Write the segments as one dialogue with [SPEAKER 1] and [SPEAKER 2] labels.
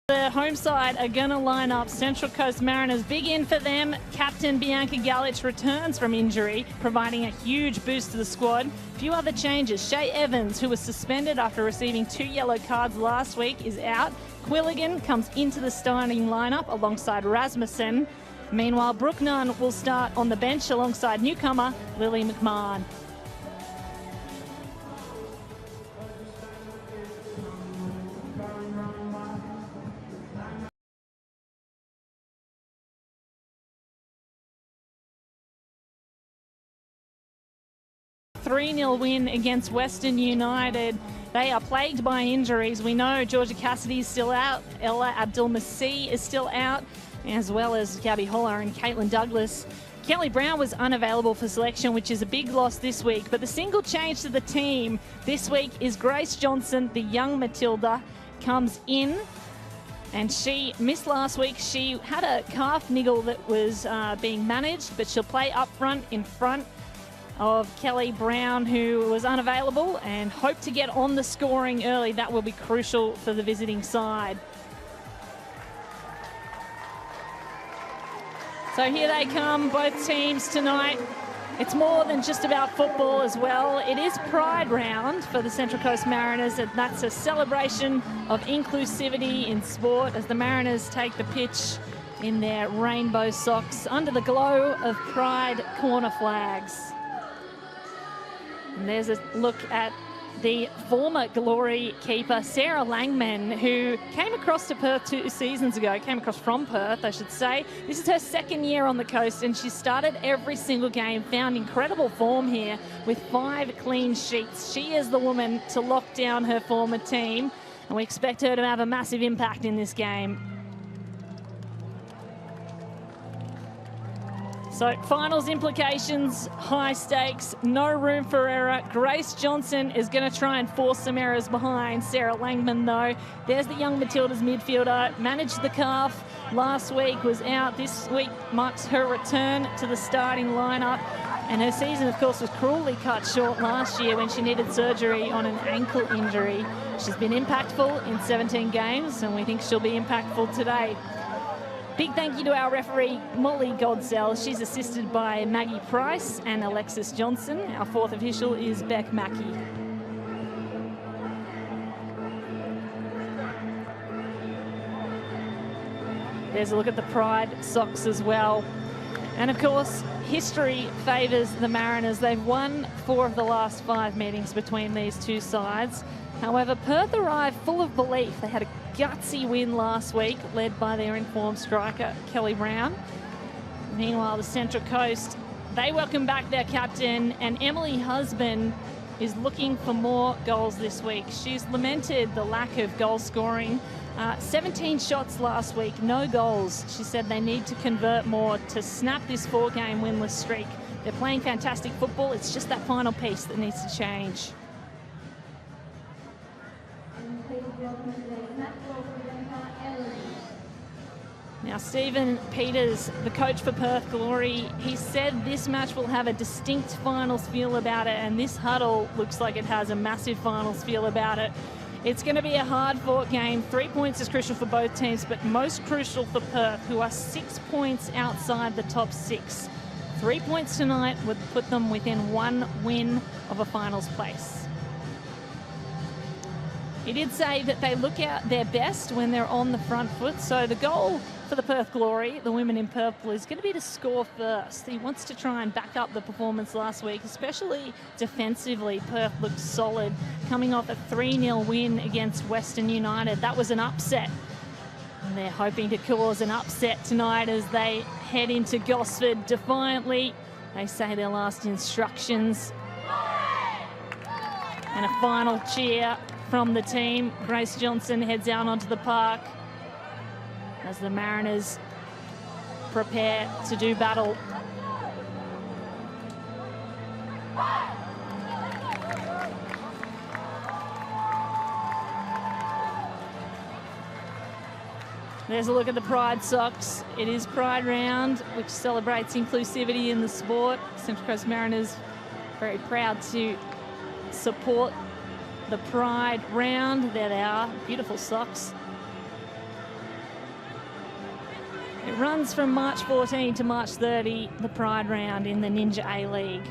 [SPEAKER 1] The home side are going to line up Central Coast Mariners. Big in for them. Captain Bianca Galich returns from injury, providing a huge boost to the squad. A few other changes. Shay Evans, who was suspended after receiving 2 yellow cards last week, is out. Quilligan comes into the starting lineup alongside Rasmussen. Meanwhile, Brooke Nunn will start on the bench alongside newcomer Lily McMahon. .3-0 win against Western United. They are plagued by injuries. We know Georgia Cassidy is still out. Ella Abdul-Masih is still out, as well as Gabby Holler and Caitlin Douglas. Kelly Brown was unavailable for selection, which is a big loss this week. But the single change to the team this week is Grace Johnson, the young Matilda, comes in. And she missed last week. She had a calf niggle that was being managed, but she'll play up front in front of Kelly Brown, who was unavailable, and hope to get on the scoring early. That will be crucial for the visiting side. So here they come, both teams tonight. It's more than just about football as well. It is Pride Round for the Central Coast Mariners, and that's a celebration of inclusivity in sport as the Mariners take the pitch in their rainbow socks under the glow of Pride corner flags. And there's a look at the former Glory keeper, Sarah Langman, who came across to Perth 2 seasons ago, came across from Perth, I should say. This is her second year on the coast, and she started every single game, found incredible form here with 5 clean sheets. She is the woman to lock down her former team, and we expect her to have a massive impact in this game. So finals implications, high stakes, no room for error. Grace Johnson is going to try and force some errors behind Sarah Langman though. There's the young Matilda's midfielder, managed the calf last week, was out. This week marks her return to the starting lineup. And her season, of course, was cruelly cut short last year when she needed surgery on an ankle injury. She's been impactful in 17 games, and we think she'll be impactful today. Big thank you to our referee, Molly Godsell. She's assisted by Maggie Price and Alexis Johnson. Our 4th official is Beck Mackey. There's a look at the Pride socks as well. And of course, history favours the Mariners. They've won 4 of the last 5 meetings between these two sides. However, Perth arrived full of belief. They had a gutsy win last week, led by their informed striker, Kelly Brown. Meanwhile, the Central Coast, they welcome back their captain, and Emily Husband is looking for more goals this week. She's lamented the lack of goal scoring. 17 shots last week, no goals. She said they need to convert more to snap this 4-game winless streak. They're playing fantastic football. It's just that final piece that needs to change. Now, Stephen Peters, the coach for Perth Glory, he said this match will have a distinct finals feel about it, and this huddle looks like it has a massive finals feel about it. It's going to be a hard-fought game. 3 points is crucial for both teams, but most crucial for Perth, who are 6 points outside the top 6. 3 points tonight would put them within 1 win of a finals place. He did say that they look out their best when they're on the front foot, so the goal for the Perth Glory, the women in purple, is going to be to score first. He wants to try and back up the performance last week, especially defensively. Perth looked solid, coming off a 3-0 win against Western United. That was an upset. And they're hoping to cause an upset tonight as they head into Gosford defiantly. They say their last instructions. And a final cheer from the team. Grace Johnson heads out onto the park as the Mariners prepare to do battle. There's a look at the Pride socks. It is Pride Round, which celebrates inclusivity in the sport. Central Coast Mariners very proud to support the Pride Round. There they are, beautiful socks. It runs from March 14 to March 30, the Pride round in the Ninja A-League.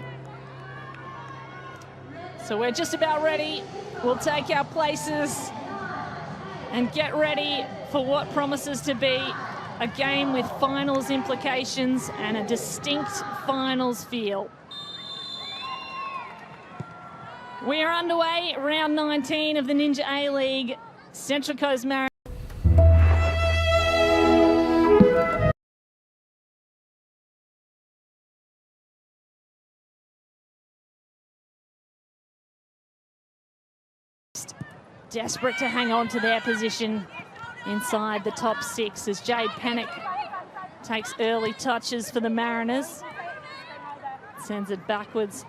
[SPEAKER 1] So we're just about ready. We'll take our places and get ready for what promises to be a game with finals implications and a distinct finals feel. We are underway, round 19 of the Ninja A-League, Central Coast Mariners. Desperate to hang on to their position inside the top 6 as Jade Pennick takes early touches for the Mariners. Sends it backwards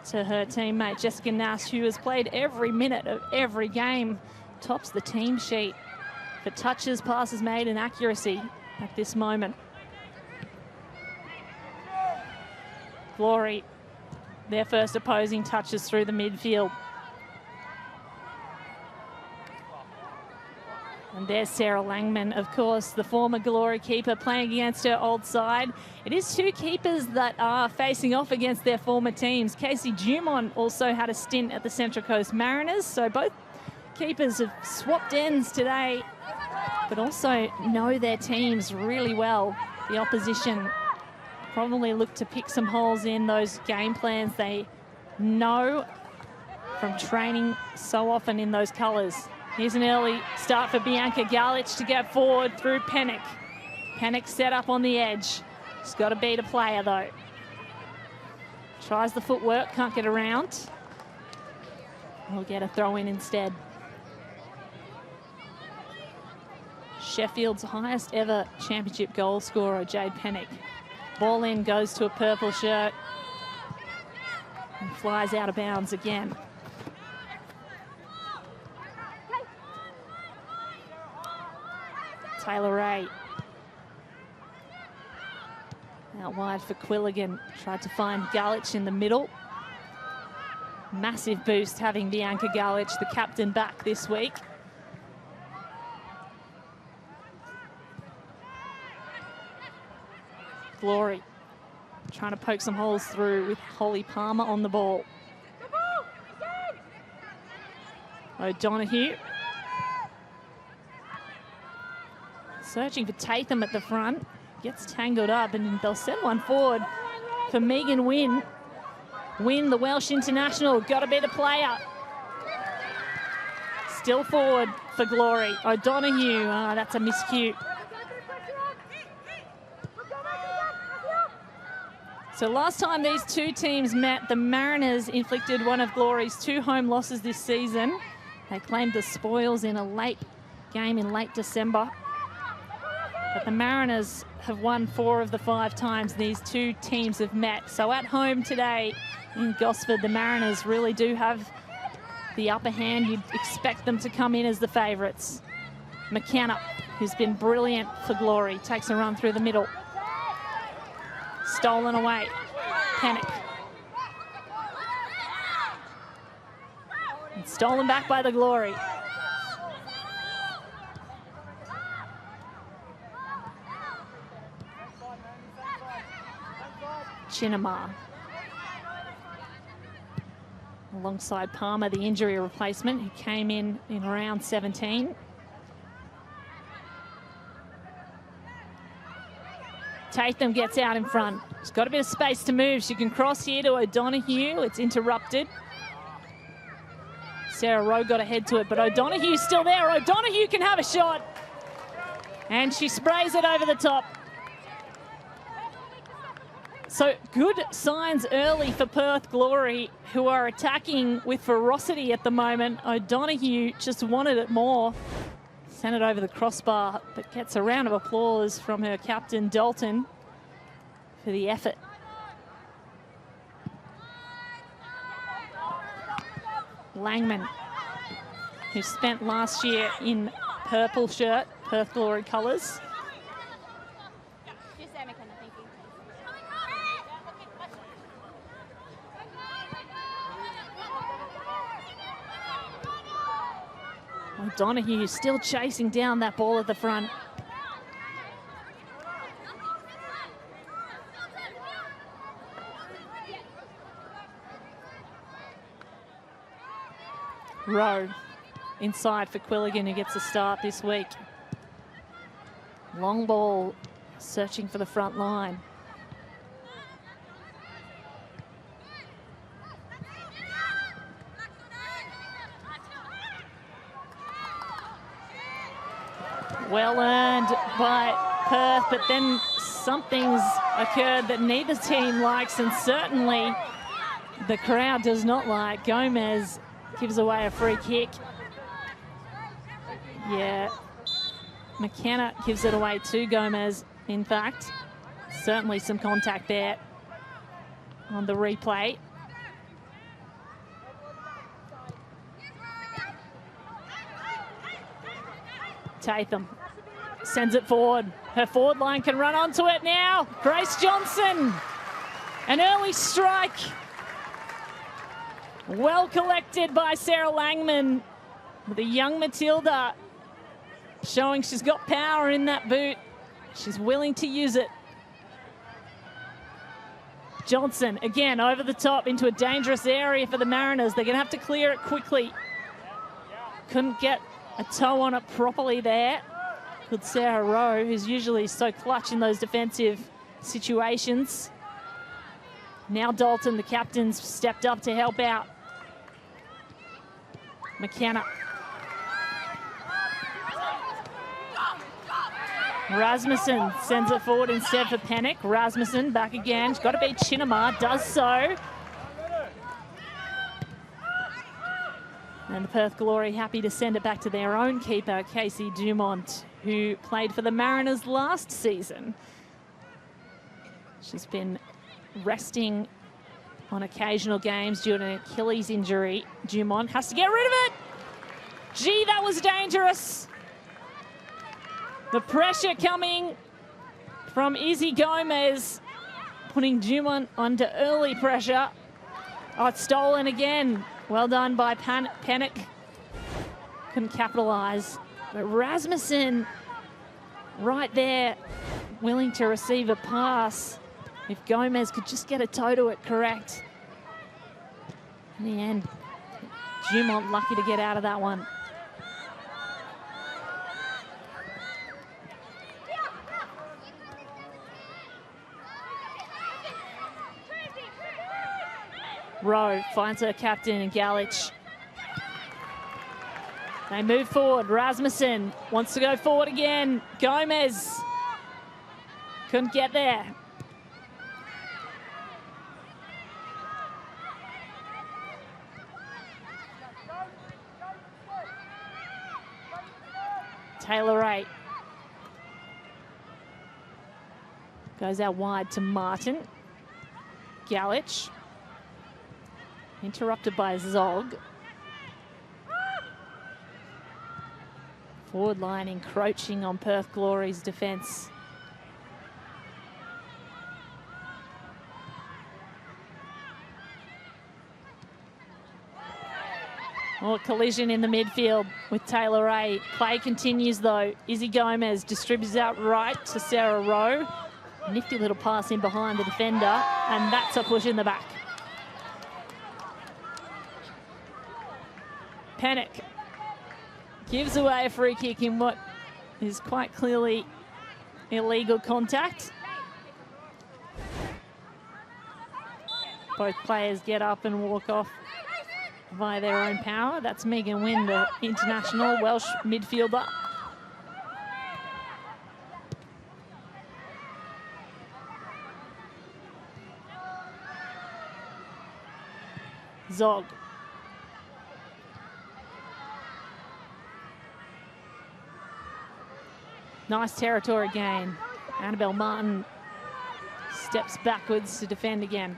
[SPEAKER 1] to her teammate Jessica Nash, who has played every minute of every game. Tops the team sheet for touches, passes made and accuracy at this moment. Glory, their first opposing touches through the midfield. And there's Sarah Langman, of course, the former Glory keeper, playing against her old side. It is two keepers that are facing off against their former teams. Casey Dumont also had a stint at the Central Coast Mariners, so both keepers have swapped ends today, but also know their teams really well. The opposition probably look to pick some holes in those game plans they know from training so often in those colours. Here's an early start for Bianca Galich to get forward through Pennick. Pennick set up on the edge. She's got to beat a player though. Tries the footwork, can't get around. We'll get a throw in instead. Sheffield's highest ever championship goal scorer, Jade Pennick. Ball in, goes to a purple shirt and flies out of bounds again. Taylor Ray. Out wide for Quilligan. Tried to find Galich in the middle. Massive boost having Bianca Galich, the captain, back this week. Glory trying to poke some holes through with Holly Palmer on the ball. O'Donoghue. Searching for Tatham at the front. Gets tangled up and they'll send one forward for Megan Wynn. Wynn, the Welsh international, got to be the player. Still forward for Glory. O'Donoghue, that's a miscue. So last time these two teams met, the Mariners inflicted one of Glory's 2 home losses this season. They claimed the spoils in a late game in late December. But the Mariners have won 4 of the 5 times these two teams have met. So at home today in Gosford, the Mariners really do have the upper hand. You'd expect them to come in as the favourites. McKenna, who's been brilliant for Glory, takes a run through the middle. Stolen away. Pennick. And stolen back by the Glory. Chinamar. Alongside Palmer, the injury replacement, who came in round 17. Tatham gets out in front. She's got a bit of space to move. She can cross here to O'Donoghue. It's interrupted. Sarah Rowe got ahead to it, but O'Donoghue's still there. O'Donoghue can have a shot. And she sprays it over the top. So good signs early for Perth Glory, who are attacking with ferocity at the moment. O'Donoghue just wanted it more. Sent it over the crossbar, but gets a round of applause from her captain, Dalton, for the effort. Langman, who spent last year in purple shirt, Perth Glory colours. O'Donoghue still chasing down that ball at the front. Rowe inside for Quilligan, who gets a start this week. Long ball, searching for the front line. Well earned by Perth, but then something's occurred that neither team likes, and certainly the crowd does not like. Gomez gives away a free kick. Yeah, McKenna gives it away to Gomez, in fact. Certainly some contact there on the replay. Tatham sends it forward. Her forward line can run onto it now. Grace Johnson, an early strike. Well collected by Sarah Langman, with a young Matilda showing she's got power in that boot. She's willing to use it. Johnson, again, over the top into a dangerous area for the Mariners. They're going to have to clear it quickly. Couldn't get a toe on it properly there. Good Sarah Rowe, who's usually so clutch in those defensive situations. Now Dalton, the captain's stepped up to help out. McKenna. Rasmussen sends it forward instead for Pennick. Rasmussen back again. She's got to beat Chinamar, does so. And the Perth Glory happy to send it back to their own keeper, Casey Dumont, who played for the Mariners last season. She's been resting on occasional games due to an Achilles injury. Dumont has to get rid of it. Gee, that was dangerous. The pressure coming from Izzy Gomez, putting Dumont under early pressure. Oh, it's stolen again. Well done by Pennick. Couldn't capitalise. But Rasmussen right there, willing to receive a pass. If Gomez could just get a toe to it correct. In the end, Dumont lucky to get out of that one. Rowe finds her captain in Galich. They move forward. Rasmussen wants to go forward again. Gomez couldn't get there. Taylor Ray goes out wide to Martin. Galich. Interrupted by Zog. Forward line encroaching on Perth Glory's defence. Oh, collision in the midfield with Taylor Ray. Play continues though. Izzy Gomez distributes out right to Sarah Rowe. Nifty little pass in behind the defender, and that's a push in the back. Pennick gives away a free kick in what is quite clearly illegal contact. Both players get up and walk off via their own power. That's Megan Wynn, the international Welsh midfielder. Zog. Nice territory gain. Annabelle Martin steps backwards to defend again.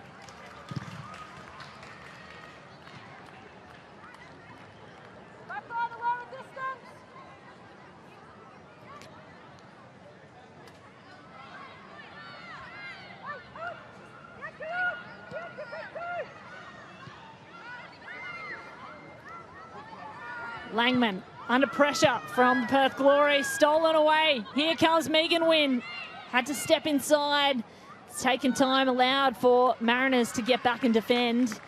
[SPEAKER 1] Langman under pressure from the Perth Glory, stolen away. Here comes Megan Wynn. Had to step inside. It's taken time, allowed for Mariners to get back and defend.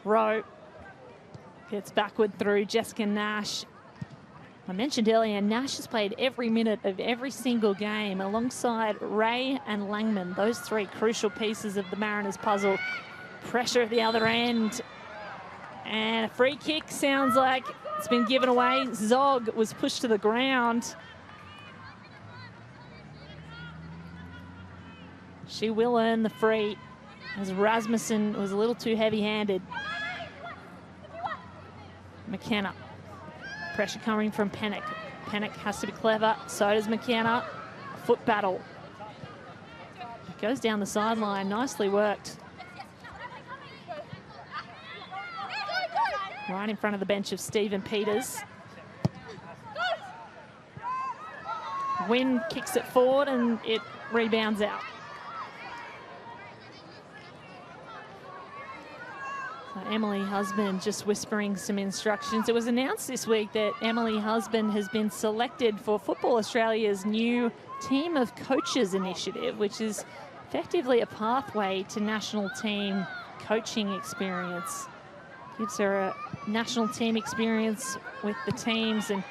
[SPEAKER 1] Rowe gets backward through Jessica Nash. I mentioned earlier, Nash has played every minute of every single game alongside Ray and Langman, those three crucial pieces of the Mariners puzzle. Pressure at the other end. And a free kick sounds like it's been given away. Zog was pushed to the ground. She will earn the free as Rasmussen was a little too heavy-handed. McKenna. Pressure coming from Pennock. Pennock has to be clever. So does McKenna. Foot battle. It goes down the sideline. Nicely worked. Right in front of the bench of Stephen Peters. Wynn kicks it forward and it rebounds out. Emily Husband just whispering some instructions. It was announced this week that Emily Husband has been selected for Football Australia's new Team of Coaches initiative, which is effectively a pathway to national team coaching experience. Gives her a national team experience with the teams and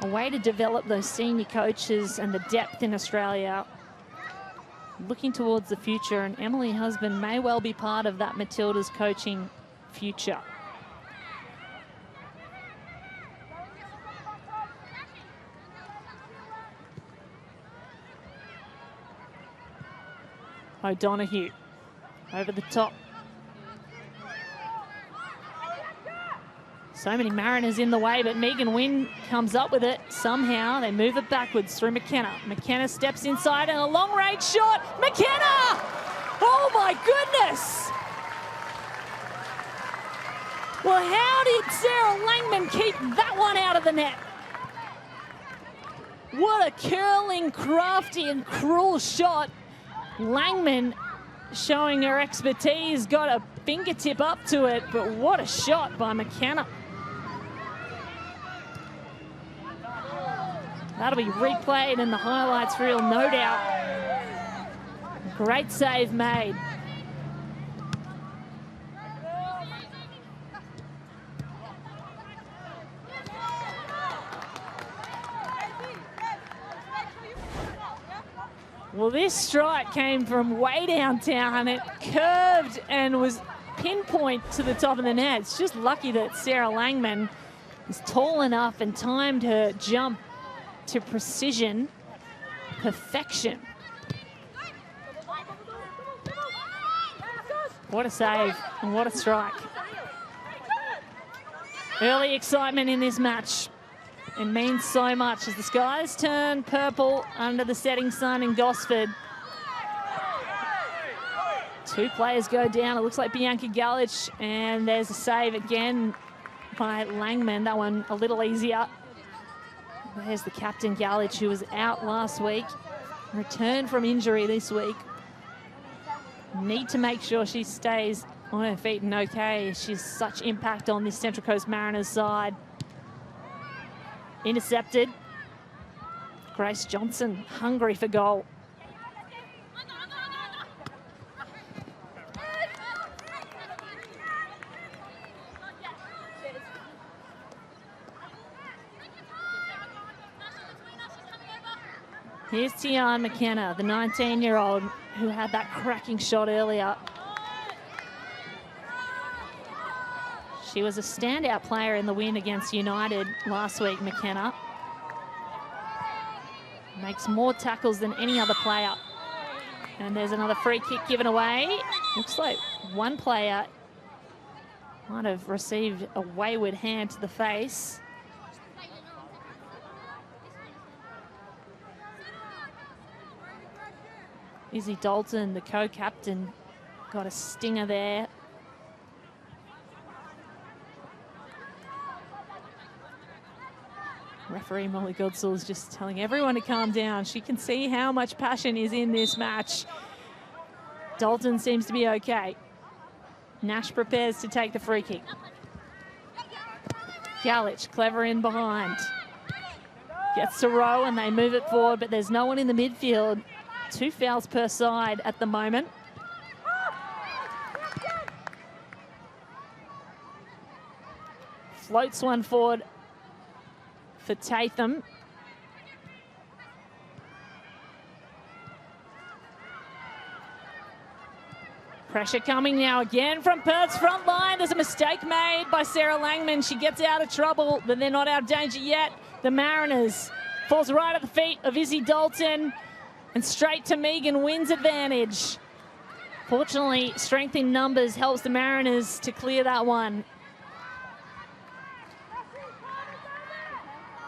[SPEAKER 1] a way to develop those senior coaches and the depth in Australia. Looking towards the future, and Emily Husband may well be part of that Matilda's coaching future. O'Donoghue over the top. So many Mariners in the way, but Megan Wynn comes up with it. Somehow they move it backwards through McKenna. McKenna steps inside and a long-range shot. McKenna! Oh my goodness! Well, how did Sarah Langman keep that one out of the net? What a curling, crafty and cruel shot. Langman showing her expertise, got a fingertip up to it, but what a shot by McKenna. That'll be replayed in the highlights reel, no doubt. Great save made. Well, this strike came from way downtown. It curved and was pinpoint to the top of the net. It's just lucky that Sarah Langman is tall enough and timed her jump to precision, perfection. What a save and what a strike. Early excitement in this match. It means so much as the skies turn purple under the setting sun in Gosford. Two players go down. It looks like Bianca Galich, and there's a save again by Langman. That one a little easier. There's the captain, Galich, who was out last week. Returned from injury this week. Need to make sure she stays on her feet and okay. She's such impact on this Central Coast Mariners side. Intercepted. Grace Johnson, hungry for goal. Here's Tian McKenna, the 19-year-old who had that cracking shot earlier. She was a standout player in the win against United last week, McKenna. Makes more tackles than any other player. And there's another free kick given away. Looks like one player might have received a wayward hand to the face. Izzy Dalton, the co-captain, got a stinger there. Referee Molly Godsall is just telling everyone to calm down. She can see how much passion is in this match. Dalton seems to be okay. Nash prepares to take the free kick. Galich, clever in behind. Gets to Rowe and they move it forward, but there's no one in the midfield. 2 fouls per side at the moment. Floats one forward for Tatham. Pressure coming now again from Perth's front line. There's a mistake made by Sarah Langman. She gets out of trouble, but they're not out of danger yet. The Mariners falls right at the feet of Izzy Dalton and straight to Megan Wynn's advantage. Fortunately, strength in numbers helps the Mariners to clear that one.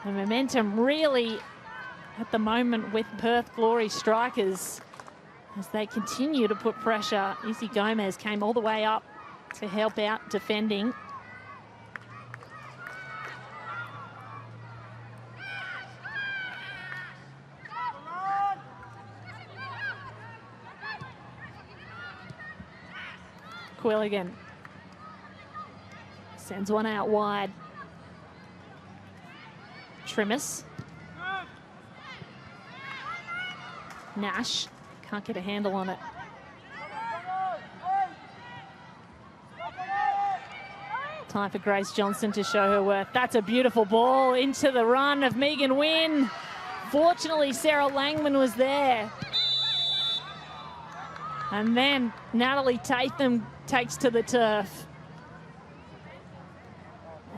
[SPEAKER 1] The momentum really at the moment with Perth Glory strikers as they continue to put pressure. Izzy Gomez came all the way up to help out defending. Quilligan sends one out wide. Trimis. Nash can't get a handle on it. Time for Grace Johnson to show her worth. That's a beautiful ball into the run of Megan Wynn. Fortunately, Sarah Langman was there. And then Natalie Tatham takes to the turf.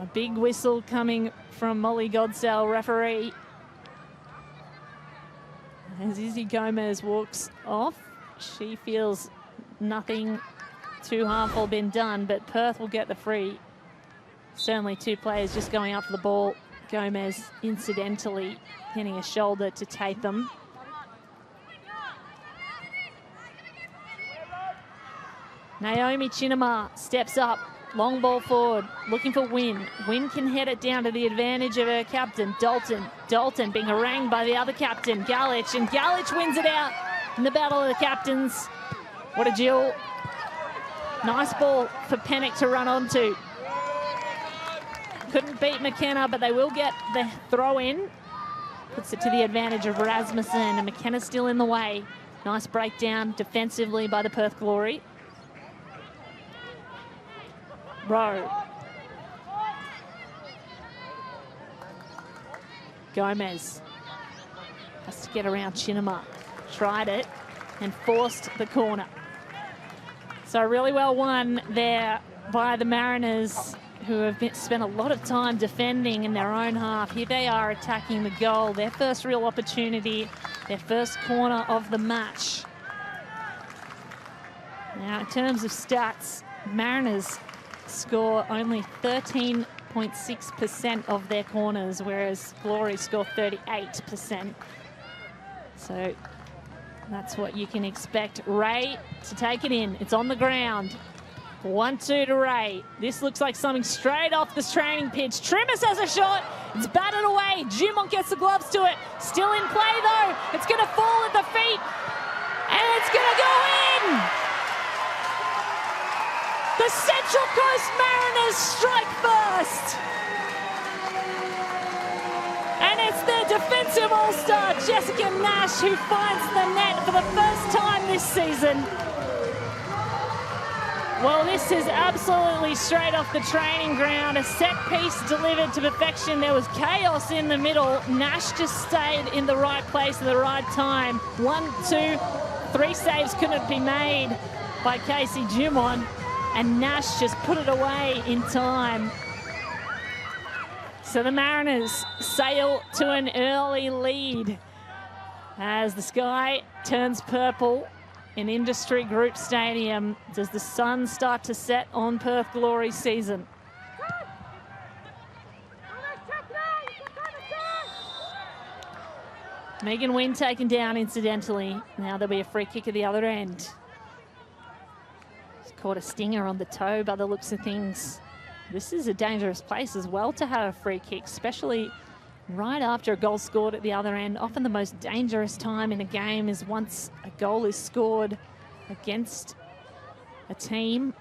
[SPEAKER 1] A big whistle coming from Molly Godsell, referee. As Izzy Gomez walks off, she feels nothing too harmful been done, but Perth will get the free. Certainly two players just going up for the ball. Gomez incidentally hitting a shoulder to Tatham. Naomi Chinema steps up, long ball forward, looking for Wynn. Wynn can head it down to the advantage of her captain, Dalton. Dalton being harangued by the other captain, Galich, and Galich wins it out in the battle of the captains. What a duel. Nice ball for Pennock to run onto. Couldn't beat McKenna, but they will get the throw in. Puts it to the advantage of Rasmussen, and McKenna still in the way. Nice breakdown defensively by the Perth Glory. Rowe. Gomez has to get around Chinema. Tried it and forced the corner. So really well won there by the Mariners, who have spent a lot of time defending in their own half. Here they are attacking the goal. Their first real opportunity, their first corner of the match. Now, in terms of stats, Mariners score only 13.6% of their corners, whereas Glory score 38%. So that's what you can expect. Ray to take it in. It's on the ground. 1-2 to Ray. This looks like something straight off this training pitch. Trimis has a shot. It's batted away. Dumont gets the gloves to it. Still in play though. It's going to fall at the feet. And it's going to go in. The Central Coast Mariners strike first. And it's their defensive all-star, Jessica Nash, who finds the net for the first time this season. Well, this is absolutely straight off the training ground. A set piece delivered to perfection. There was chaos in the middle. Nash just stayed in the right place at the right time. 1, 2, 3 saves couldn't be made by Casey Dumont. And Nash just put it away in time. So the Mariners sail to an early lead as the sky turns purple in Industry Group Stadium. Does the sun start to set on Perth Glory season? Megan Wynn taken down incidentally. Now there'll be a free kick at the other end. Caught a stinger on the toe by the looks of things. This is a dangerous place as well to have a free kick, especially right after a goal scored at the other end. Often the most dangerous time in a game is once a goal is scored against a team.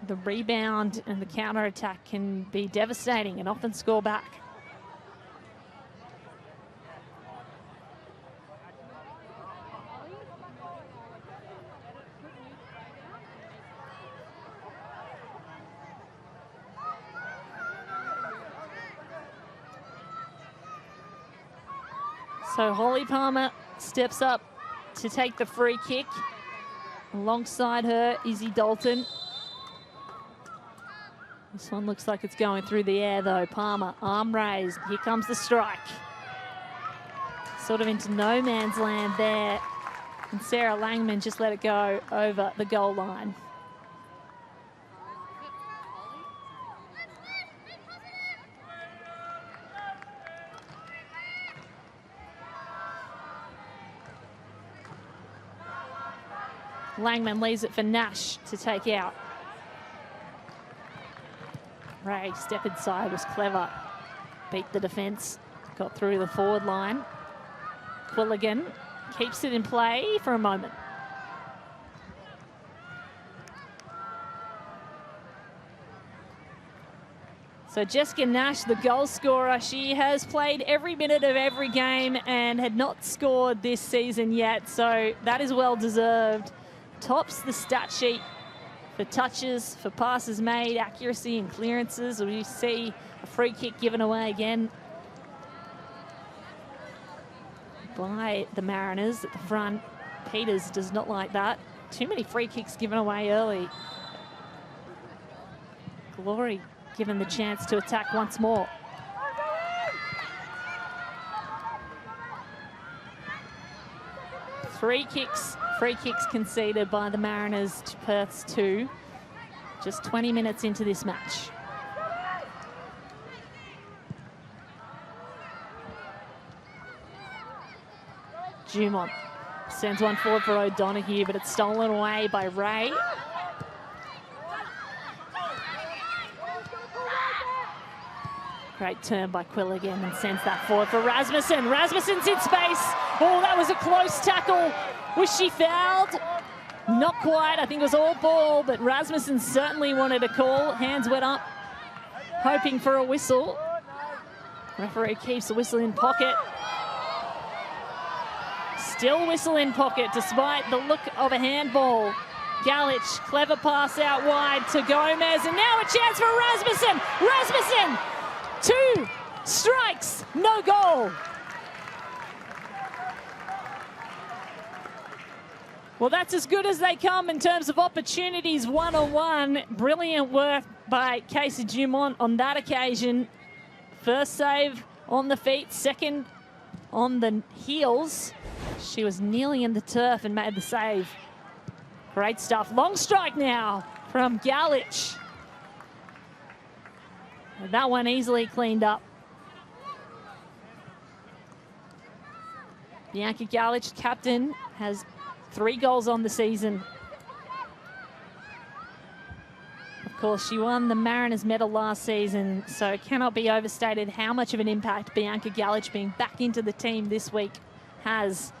[SPEAKER 1] The rebound and the counter-attack can be devastating and often score back. So Holly Palmer steps up to take the free kick. Alongside her, Izzy Dalton. This one looks like it's going through the air though. Palmer, arm raised. Here comes the strike. Sort of into no man's land there. And Sarah Langman just let it go over the goal line. Langman leaves it for Nash to take out. Ray, step inside, was clever. Beat the defence, got through the forward line. Quilligan keeps it in play for a moment. So Jessica Nash, the goal scorer, she has played every minute of every game and had not scored this season yet, so that is well deserved. Tops the stat sheet for touches, for passes made, accuracy and clearances. We see a free kick given away again by the Mariners at the front. Peters does not like that. Too many free kicks given away early. Glory given the chance to attack once more. Free kicks conceded by the Mariners to Perth's 2. Just 20 minutes into this match. Dumont sends one forward for O'Donoghue, but it's stolen away by Ray. Great turn by Quilligan and sends that forward for Rasmussen. Rasmussen's in space. Oh, that was a close tackle. Was she fouled? Not quite. I think it was all ball, but Rasmussen certainly wanted a call. Hands went up, hoping for a whistle. Referee keeps the whistle in pocket. Still whistle in pocket despite the look of a handball. Galich, clever pass out wide to Gomez, and now a chance for Rasmussen. Rasmussen, 2 strikes, no goal. Well, that's as good as they come in terms of opportunities one-on-one. Brilliant work by Casey Dumont on that occasion. First save on the feet, second on the heels. She was kneeling in the turf and made the save. Great stuff. Long strike now from Galich. And that one easily cleaned up. Bianca Galich, captain, has 3 goals on the season. Of course, she won the Mariners medal last season, so it cannot be overstated how much of an impact Bianca Galich being back into the team this week has,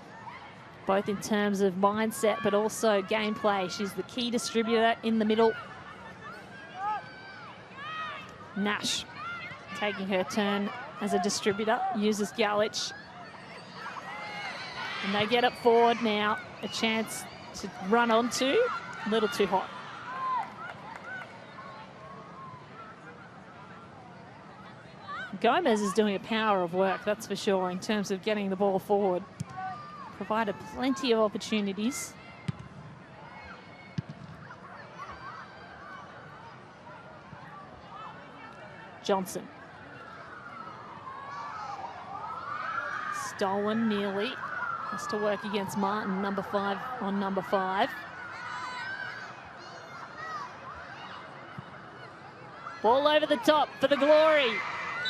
[SPEAKER 1] both in terms of mindset but also gameplay. She's the key distributor in the middle. Nash taking her turn as a distributor, uses Galich. And they get it forward now. A chance to run onto. A little too hot. Gomez is doing a power of work, that's for sure, in terms of getting the ball forward. Provided plenty of opportunities. Johnson. Stolen nearly. Has to work against Martin, number 5 on number 5. Ball over the top for the Glory.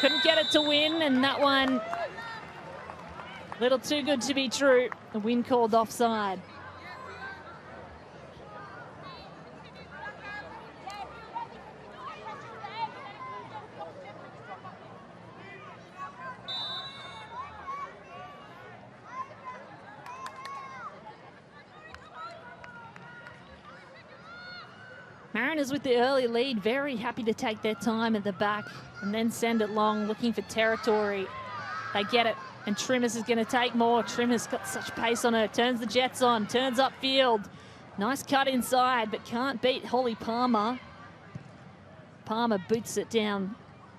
[SPEAKER 1] Couldn't get it to win, and that one a little too good to be true. The win called offside. Mariners with the early lead, very happy to take their time at the back and then send it long, looking for territory. They get it, and Trimmers is going to take more. Trimmers got such pace on her, turns the Jets on, turns upfield. Nice cut inside, but can't beat Holly Palmer. Palmer boots it down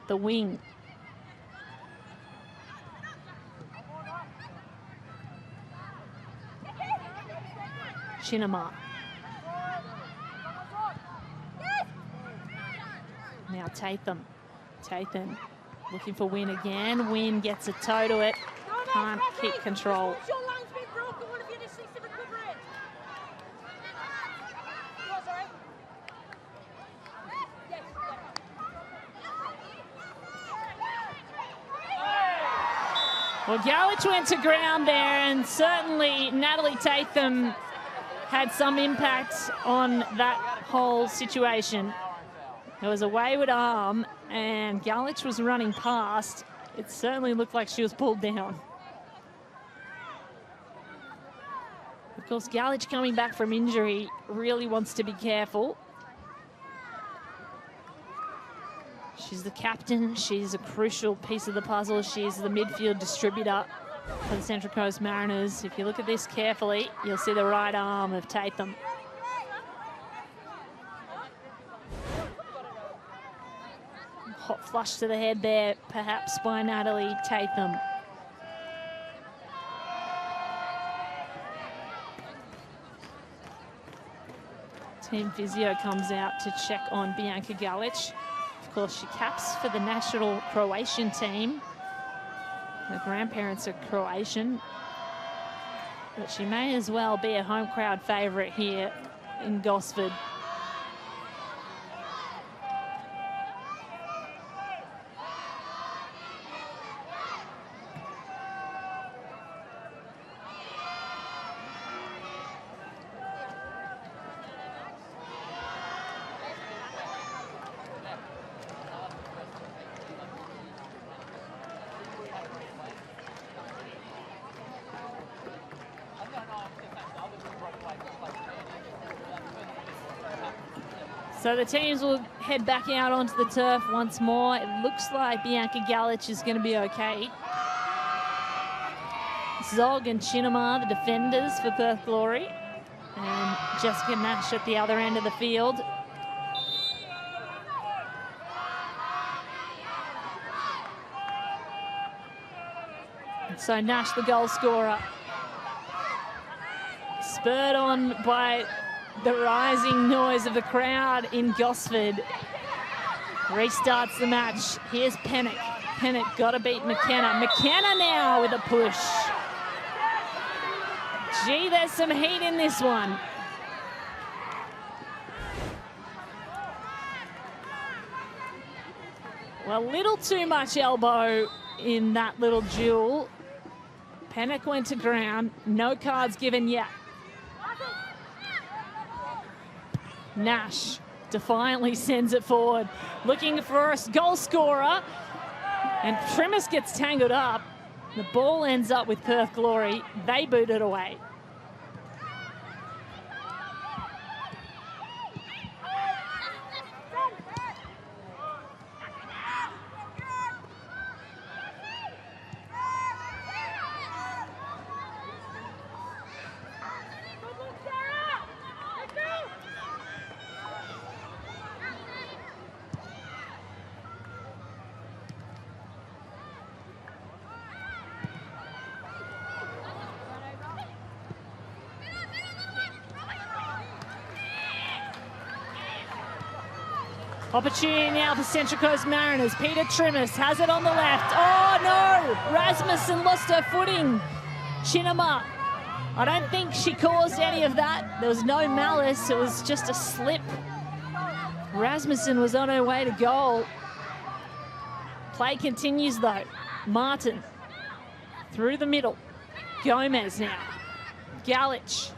[SPEAKER 1] the wing. Chinema. Now Tatham. Tatham looking for Wynn again. Wynn gets a toe to it. Can't keep control. Well, Galich went to ground there, and certainly Natalie Tatham had some impact on that whole situation. There was a wayward arm, and Galich was running past. It certainly looked like she was pulled down. Of course, Galich coming back from injury really wants to be careful. She's the captain. She's a crucial piece of the puzzle. She's the midfield distributor for the Central Coast Mariners. If you look at this carefully, you'll see the right arm of Tatham. Hot flush to the head there, perhaps by Natalie Tatham. Team physio comes out to check on Bianca Galich. Of course, she caps for the national Croatian team. Her grandparents are Croatian, but she may as well be a home crowd favourite here in Gosford. So the teams will head back out onto the turf once more. It looks like Bianca Galich is going to be okay. Zog and Chinema, the defenders for Perth Glory. And Jessica Nash at the other end of the field. And so Nash, the goal scorer, spurred on by the rising noise of the crowd in Gosford. Restarts the match. Here's Pennock. Pennock got to beat McKenna. McKenna now with a push. Gee, there's some heat in this one. Well, a little too much elbow in that little duel. Pennock went to ground. No cards given yet. Nash defiantly sends it forward, looking for a goal scorer, and Trimis gets tangled up. The ball ends up with Perth Glory. They boot it away. Opportunity now for Central Coast Mariners. Peter Trimis has it on the left. Oh no! Rasmussen lost her footing. Chinema, I don't think she caused any of that. There was no malice, it was just a slip. Rasmussen was on her way to goal. Play continues though. Martin through the middle. Gomez now. Galich.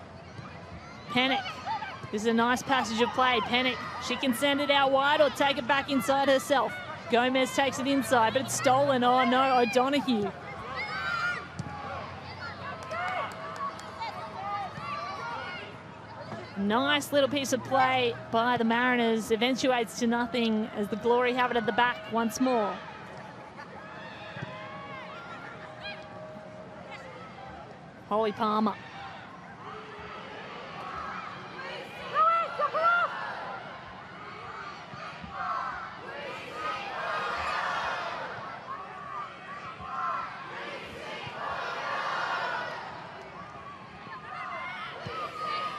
[SPEAKER 1] Pennock. This is a nice passage of play. Pennock, she can send it out wide or take it back inside herself. Gomez takes it inside, but it's stolen. Oh no, O'Donoghue. Nice little piece of play by the Mariners. Eventuates to nothing as the Glory have it at the back once more. Holly Palmer.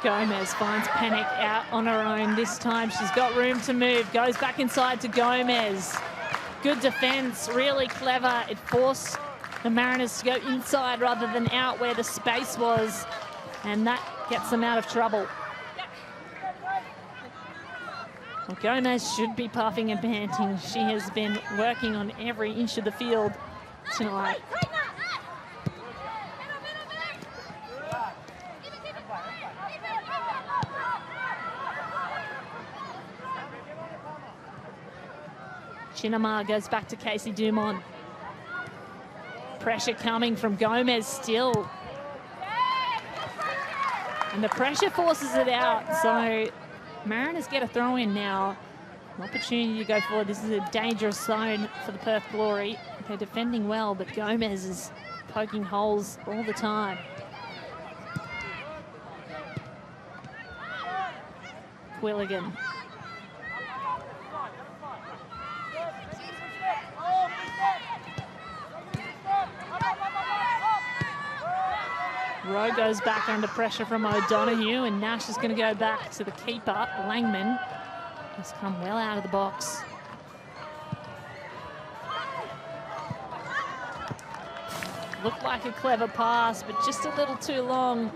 [SPEAKER 1] Gomez finds Panic out on her own. This time she's got room to move. Goes back inside to Gomez. Good defense, really clever. It forced the Mariners to go inside rather than out where the space was. And that gets them out of trouble. Well, Gomez should be puffing and panting. She has been working on every inch of the field tonight. Chinamar goes back to Casey Dumont. Pressure coming from Gomez still. And the pressure forces it out, so Mariners get a throw in now. An opportunity to go forward. This is a dangerous zone for the Perth Glory. They're defending well, but Gomez is poking holes all the time. Quilligan. Rowe goes back under pressure from O'Donoghue, and Nash is going to go back to the keeper, Langman. Has come well out of the box. Looked like a clever pass, but just a little too long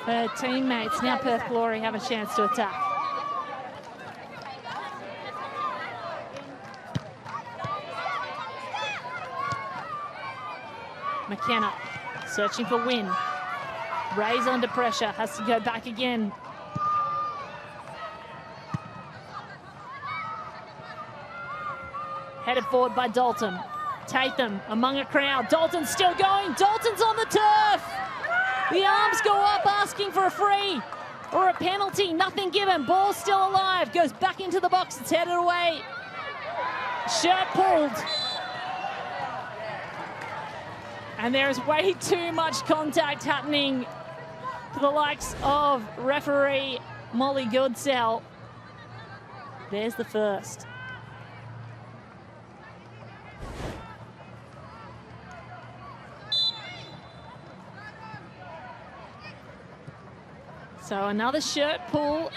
[SPEAKER 1] for her teammates. Now Perth Glory have a chance to attack. McKenna searching for win. Ray's under pressure, has to go back again. Headed forward by Dalton. Tatham among a crowd. Dalton's still going. Dalton's on the turf. The arms go up asking for a free or a penalty. Nothing given. Ball still alive. Goes back into the box. It's headed away. Shirt pulled. And there is way too much contact happening for the likes of referee Molly Goodsell. There's the first. So another shirt pull.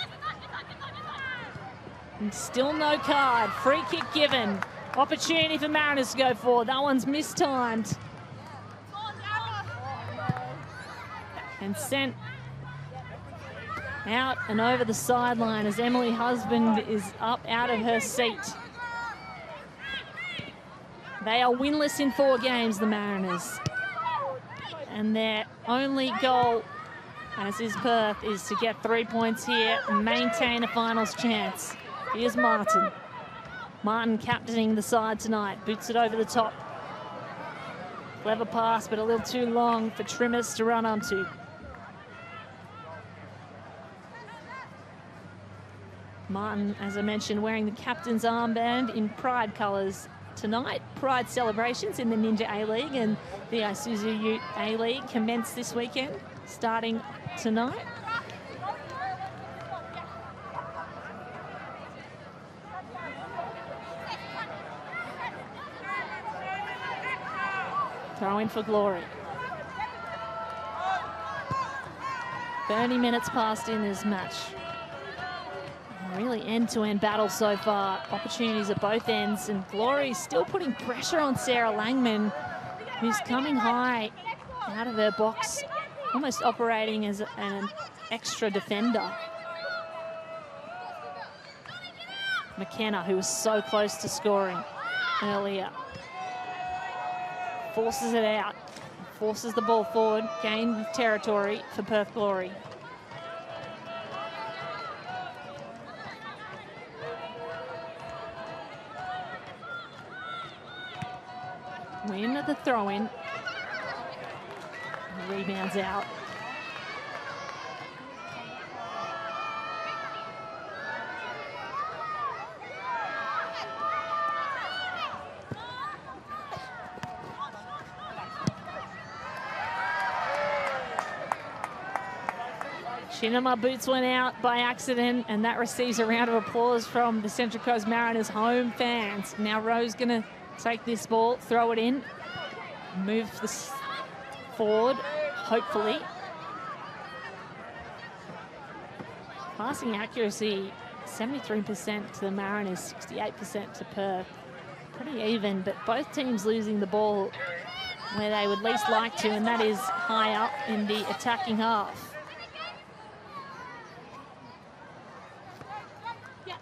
[SPEAKER 1] And still no card. Free kick given. Opportunity for Mariners to go forward. That one's mistimed. And sent out and over the sideline as Emily Husband is up out of her seat. They are winless in 4 games, the Mariners. And their only goal, as is Perth, is to get 3 points here and maintain a finals chance. Here's Martin. Martin captaining the side tonight. Boots it over the top. Clever pass, but a little too long for Trimmers to run onto. Martin, as I mentioned, wearing the captain's armband in Pride colours tonight. Pride celebrations in the Ninja A-League and the Isuzu Ute A-League commence this weekend, starting tonight. Throw in for Glory. 30 minutes passed in this match. Really end-to-end battle so far. Opportunities at both ends, and Glory still putting pressure on Sarah Langman, who's coming high out of her box, almost operating as an extra defender. McKenna, who was so close to scoring earlier, forces it out, forces the ball forward, gain territory for Perth Glory. Win at the throw-in. Rebounds out. Shinama boots went out by accident, and that receives a round of applause from the Central Coast Mariners home fans. Now Rowe's going to take this ball, throw it in, move this forward, hopefully. Passing accuracy, 73% to the Mariners, 68% to Perth. Pretty even, but both teams losing the ball where they would least like to, and that is high up in the attacking half.
[SPEAKER 2] Yeah.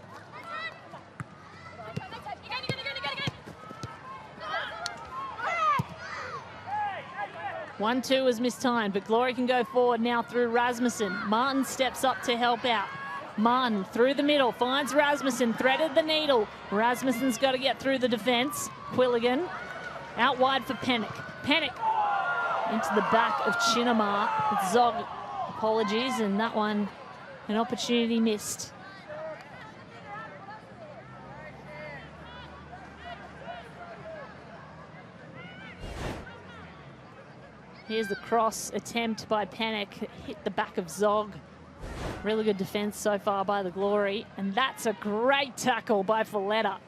[SPEAKER 1] 1-2 was mistimed, but Glory can go forward now through Rasmussen. Martin steps up to help out. Martin through the middle, finds Rasmussen, threaded the needle. Rasmussen's got to get through the defence. Quilligan out wide for Pennick. Pennick into the back of Chinamar. Zog, apologies, and that one an opportunity missed. Here's the cross attempt by Pennick. Hit the back of Zog. Really good defence so far by the Glory. And that's a great tackle by Folletta.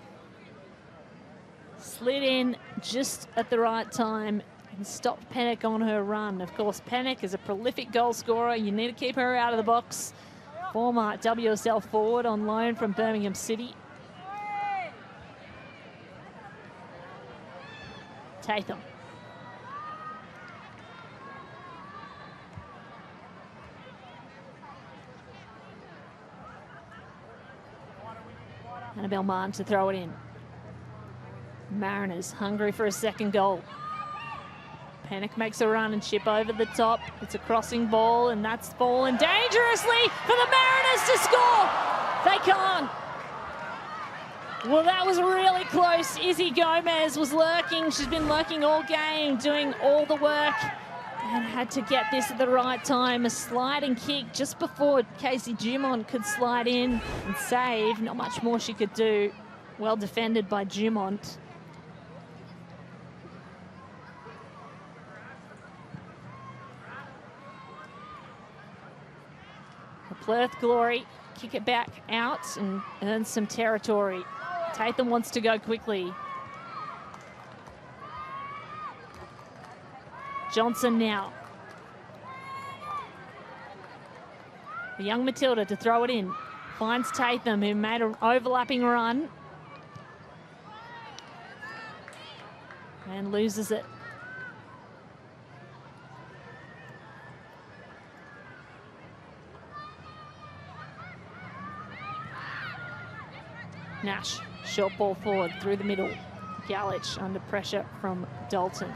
[SPEAKER 1] Slid in just at the right time and stopped Pennick on her run. Of course, Pennick is a prolific goal scorer. You need to keep her out of the box. Former WSL forward on loan from Birmingham City. Tatham. Annabelle Martin to throw it in. Mariners hungry for a second goal. Pennick makes a run and chip over the top. It's a crossing ball, and that's fallen dangerously for the Mariners to score. They can't. Well, that was really close. Izzy Gomez was lurking. She's been lurking all game, doing all the work, and had to get this at the right time. A sliding kick just before Casey Dumont could slide in and save. Not much more she could do. Well defended by Dumont. The Perth Glory kick it back out and earn some territory. Tatham wants to go quickly. Johnson now. The young Matilda to throw it in. Finds Tatham, who made an overlapping run. And loses it. Nash, short ball forward through the middle. Galich under pressure from Dalton.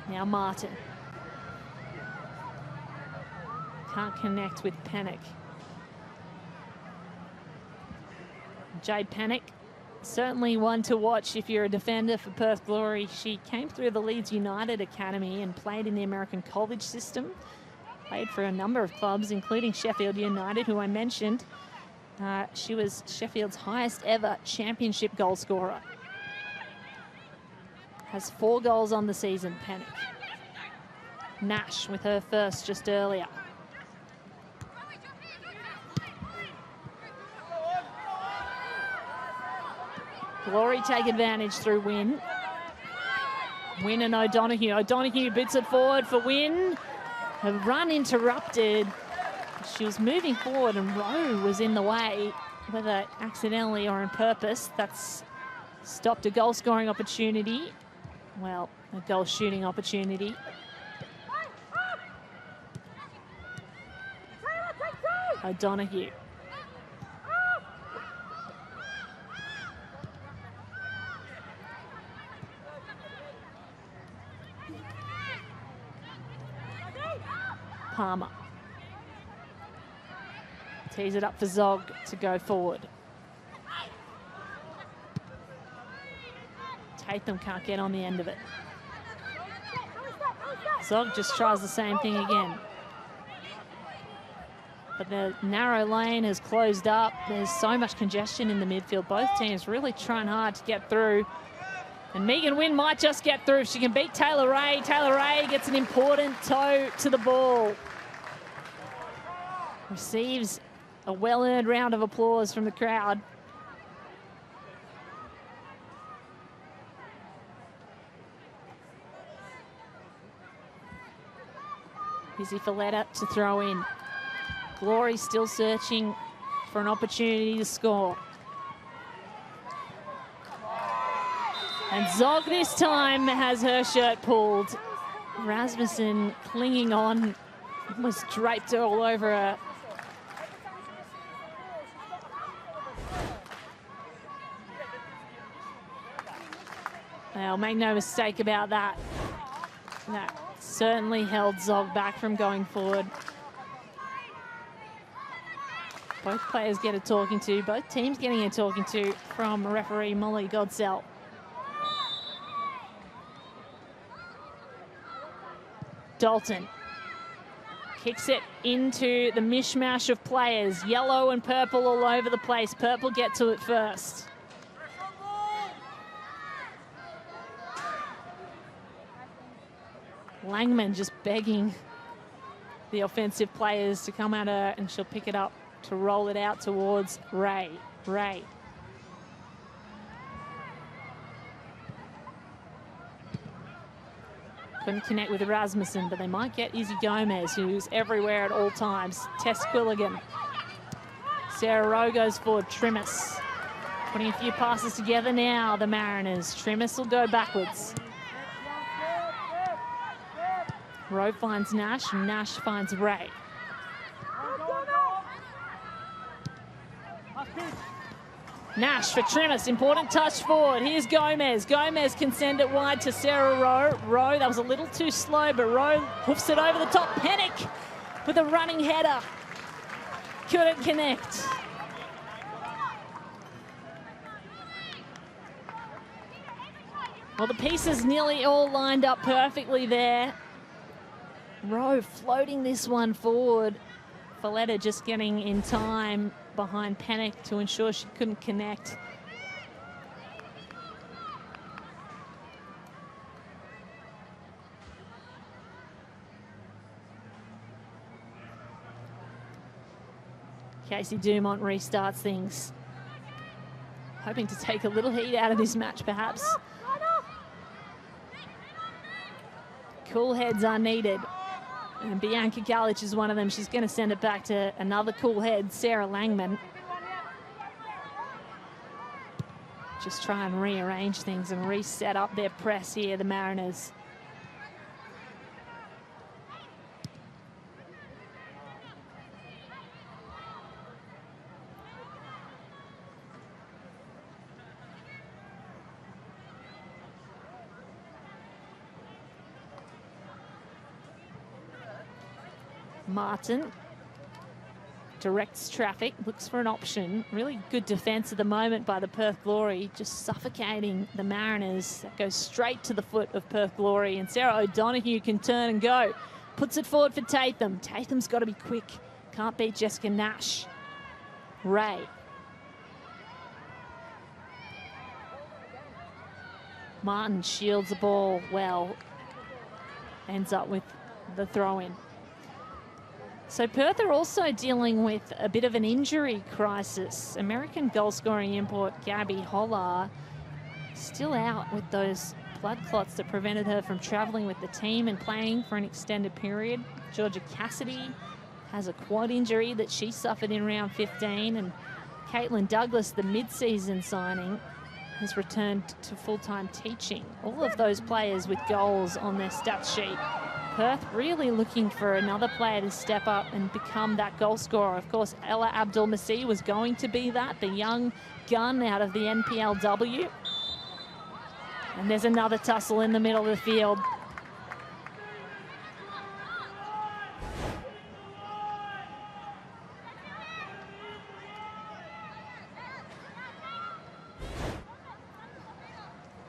[SPEAKER 1] Now Martin. Can't connect with Pennick. Jade Pennick, certainly one to watch if you're a defender for Perth Glory. She came through the Leeds United Academy and played in the American college system. Played for a number of clubs, including Sheffield United, who I mentioned. She was Sheffield's highest ever championship goal scorer. Has 4 goals on the season, Pennick. Nash with her first just earlier. Glory take advantage through Wynn. Wynn and O'Donoghue. O'Donoghue bits it forward for Wynn. Her run interrupted. She was moving forward and Rowe was in the way, whether accidentally or on purpose. That's stopped a goal scoring opportunity. Well, a goal shooting opportunity. O'Donoghue. Palmer. Tees it up for Zog to go forward. Tatham can't get on the end of it. Zog just tries the same thing again. But the narrow lane has closed up. There's so much congestion in the midfield. Both teams really trying hard to get through. And Megan Wynn might just get through. If she can beat Taylor Ray. Taylor Ray gets an important toe to the ball. Receives a well-earned round of applause from the crowd. Izzy Folletta to throw in. Glory still searching for an opportunity to score. And Zog this time has her shirt pulled. Rasmussen clinging on, almost draped all over her. Well, make no mistake about that. That certainly held Zog back from going forward. Both players get a talking to, both teams getting a talking to from referee Molly Godsell. Dalton kicks it into the mishmash of players. Yellow and purple all over the place. Purple get to it first. Langman just begging the offensive players to come at her, and she'll pick it up to roll it out towards Ray. Ray. Couldn't connect with Rasmussen, but they might get Izzy Gomez, who's everywhere at all times. Tess Quilligan. Sarah Rowe goes forward. Trimmis putting a few passes together now, the Mariners. Trimmis will go backwards. Rowe finds Nash, and Nash finds Ray. Nash for Trimmis, important touch forward. Here's Gomez. Gomez can send it wide to Sarah Rowe. Rowe, that was a little too slow, but Rowe hoofs it over the top. Pennick with a running header. Couldn't connect. Well, the pieces nearly all lined up perfectly there. Rowe floating this one forward. Folletta just getting in time behind Pennick to ensure she couldn't connect. Casey Dumont restarts things. Hoping to take a little heat out of this match, perhaps. Cool heads are needed. And Bianca Galich is one of them. She's going to send it back to another cool head, Sarah Langman. Just try and rearrange things and reset up their press here, the Mariners. Martin directs traffic, looks for an option. Really good defense at the moment by the Perth Glory, just suffocating the Mariners. That goes straight to the foot of Perth Glory, and Sarah O'Donoghue can turn and go. Puts it forward for Tatham. Tatham's got to be quick. Can't beat Jessica Nash. Ray. Martin shields the ball well. Ends up with the throw-in. So Perth are also dealing with a bit of an injury crisis. American goal-scoring import Gabby Hollar still out with those blood clots that prevented her from travelling with the team and playing for an extended period. Georgia Cassidy has a quad injury that she suffered in round 15, and Caitlin Douglas, the mid-season signing, has returned to full-time teaching. All of those players with goals on their stats sheet. Perth really looking for another player to step up and become that goal scorer. Of course, Ella Abdul-Masih was going to be that, the young gun out of the NPLW. And there's another tussle in the middle of the field.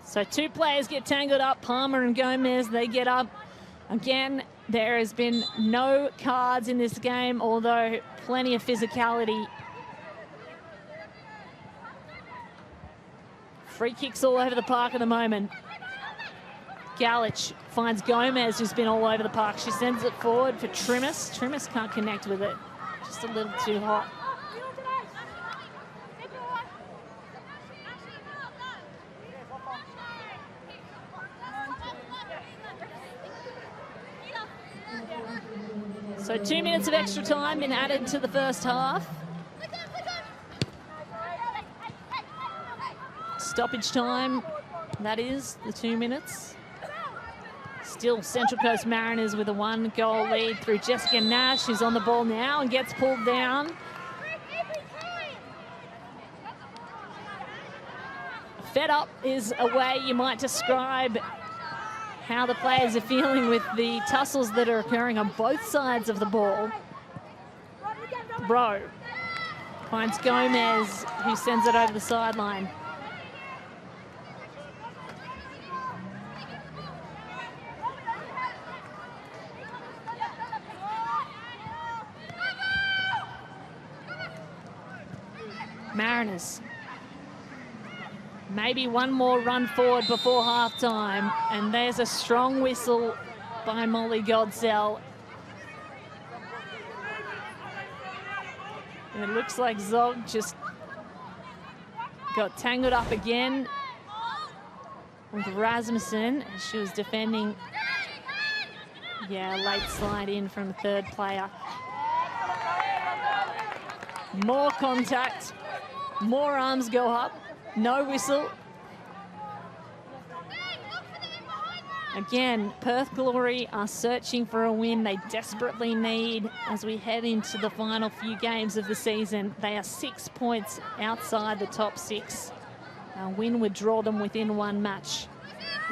[SPEAKER 1] So two players get tangled up, Palmer and Gomez, they get up. Again, there has been no cards in this game, although plenty of physicality. Free kicks all over the park at the moment. Galich finds Gomez, who's been all over the park. She sends it forward for Trimmis. Trimmis can't connect with it. Just a little too hot. So 2 minutes of extra time been added to the first half. Stoppage time, that is, the 2 minutes. Still Central Coast Mariners with a 1-goal lead through Jessica Nash, who's on the ball now and gets pulled down. Fed up is a way you might describe how the players are feeling with the tussles that are occurring on both sides of the ball. Bro finds Gomez, who sends it over the sideline. Mariners. Maybe one more run forward before halftime, and there's a strong whistle by Molly Godsell. And it looks like Zog just got tangled up again with Rasmussen as she was defending. Yeah, late slide in from the third player. More contact, more arms go up. No whistle. Again, Perth Glory are searching for a win they desperately need as we head into the final few games of the season. They are 6 points outside the top 6. A win would draw them within one match,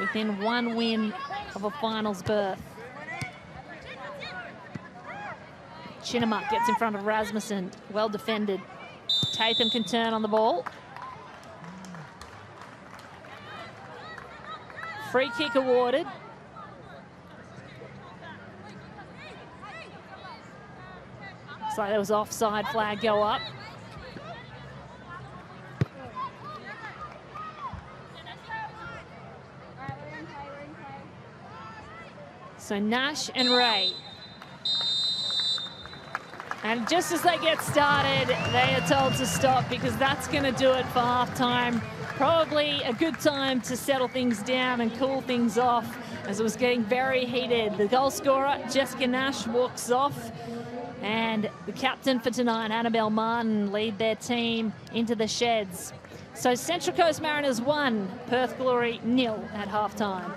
[SPEAKER 1] within one win of a finals berth. Chinnamuck gets in front of Rasmussen, well defended. Tatham can turn on the ball. Free kick awarded. Looks like there was offside flag go up. So Nash and Ray. And just as they get started, they are told to stop because that's going to do it for halftime. Probably a good time to settle things down and cool things off as it was getting very heated. The goal scorer, Jessica Nash, walks off. And the captain for tonight, Annabelle Martin, lead their team into the sheds. So Central Coast Mariners 1, Perth Glory 0 at halftime.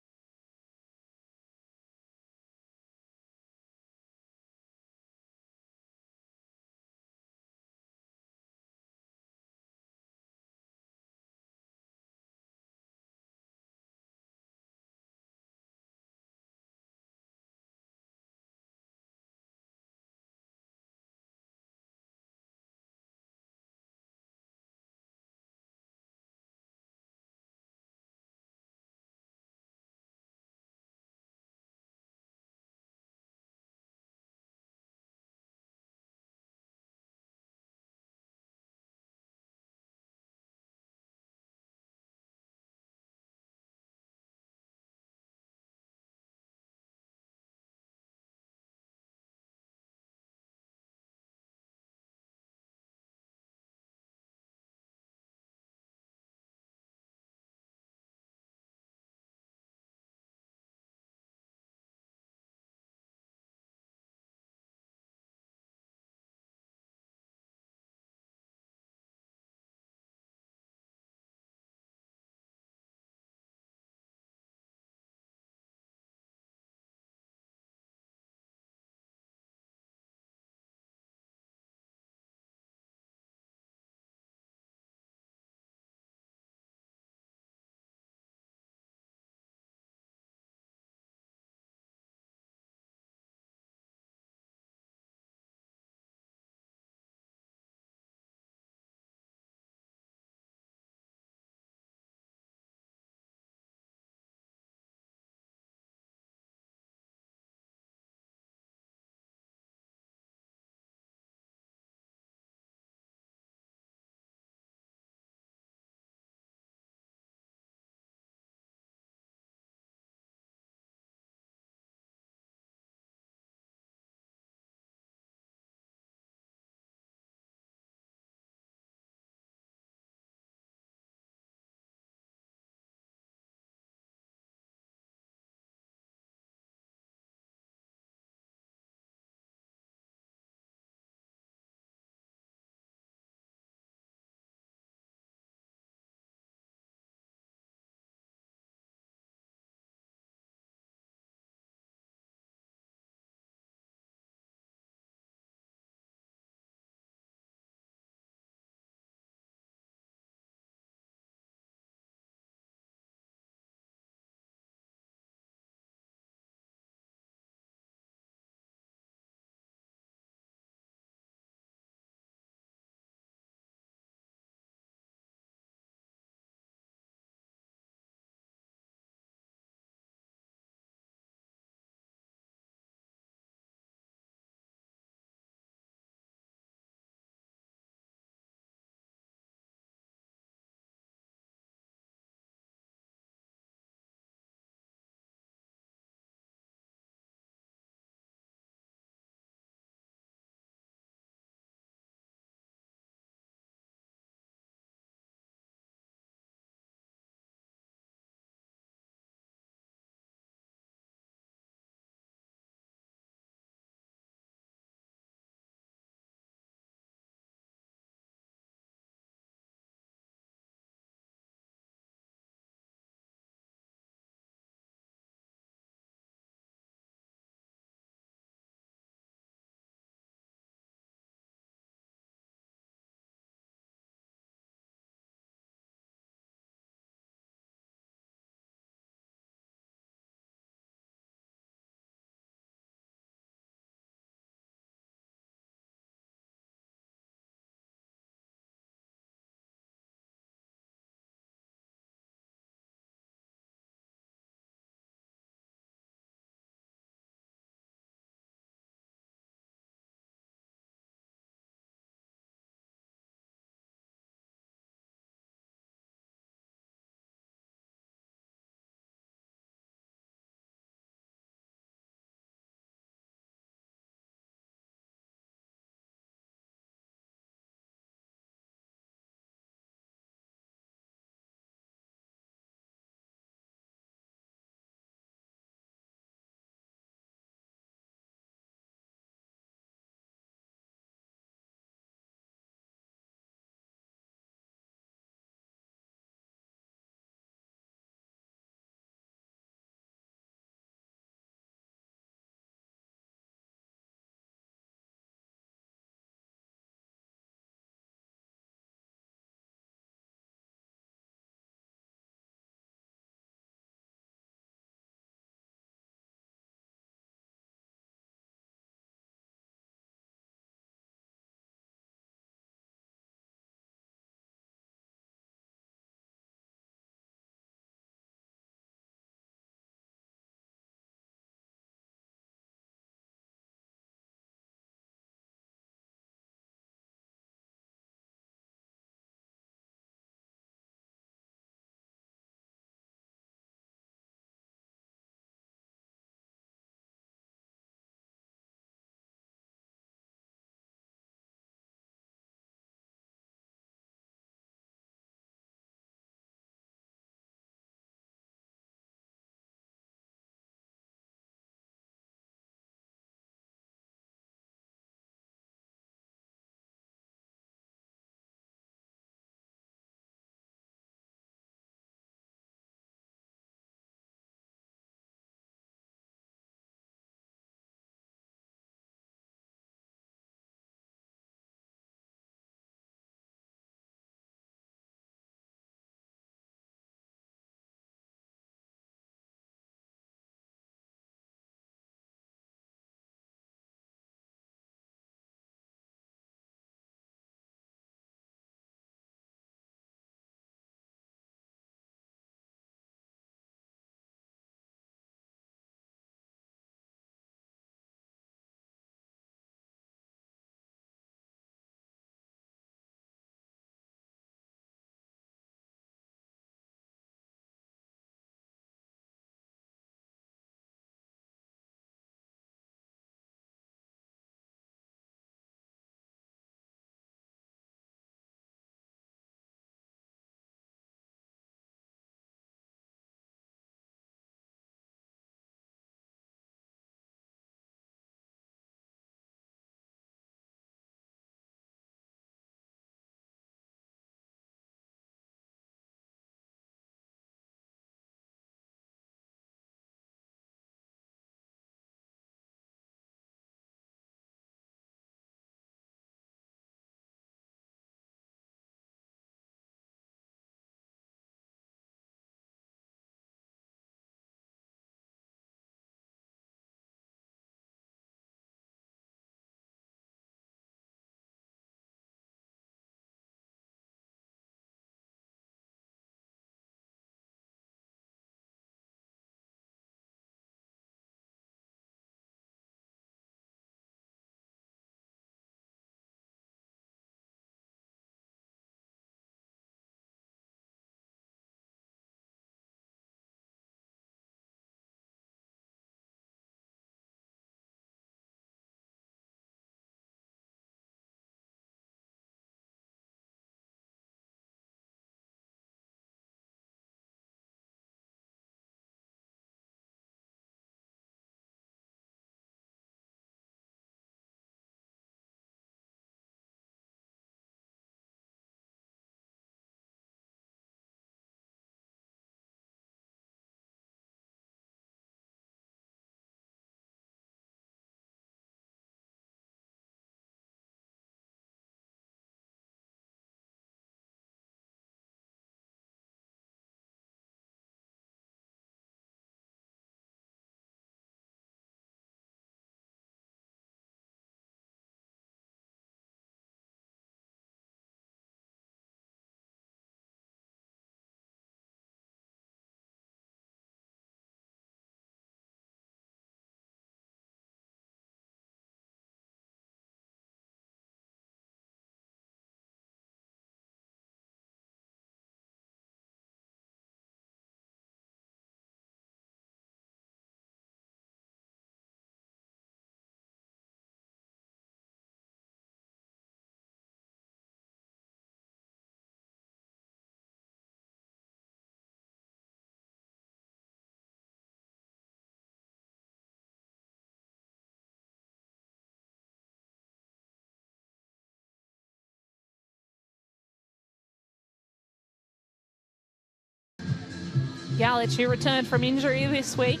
[SPEAKER 1] Galich, who returned from injury this week,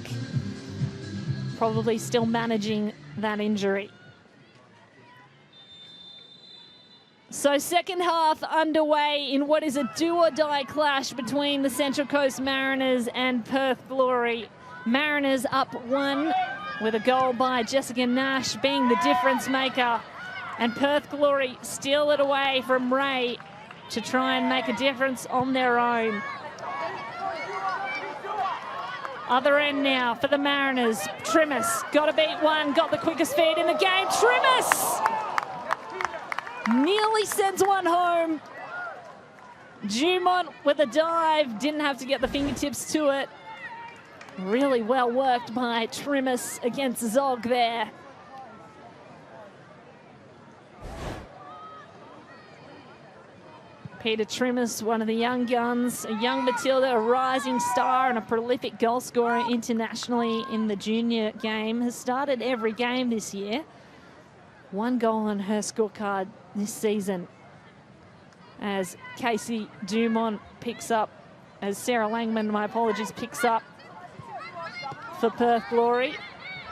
[SPEAKER 1] probably still managing that injury. So second half underway in what is a do-or-die clash between the Central Coast Mariners and Perth Glory. Mariners up 1 with a goal by Jessica Nash being the difference maker. And Perth Glory steal it away from Ray to try and make a difference on their own. Other end now for the Mariners. Trimis got to beat one, got the quickest feed in the game. Trimis nearly sends one home. Dumont with a dive, didn't have to get the fingertips to it. Really well worked by Trimis against Zog there. Peter Trimis, one of the young guns, a young Matilda, a rising star and a prolific goal scorer internationally in the junior game, has started every game this year. 1 goal on her scorecard this season. As Casey Dumont picks up, as Sarah Langman, my apologies, picks up for Perth Glory.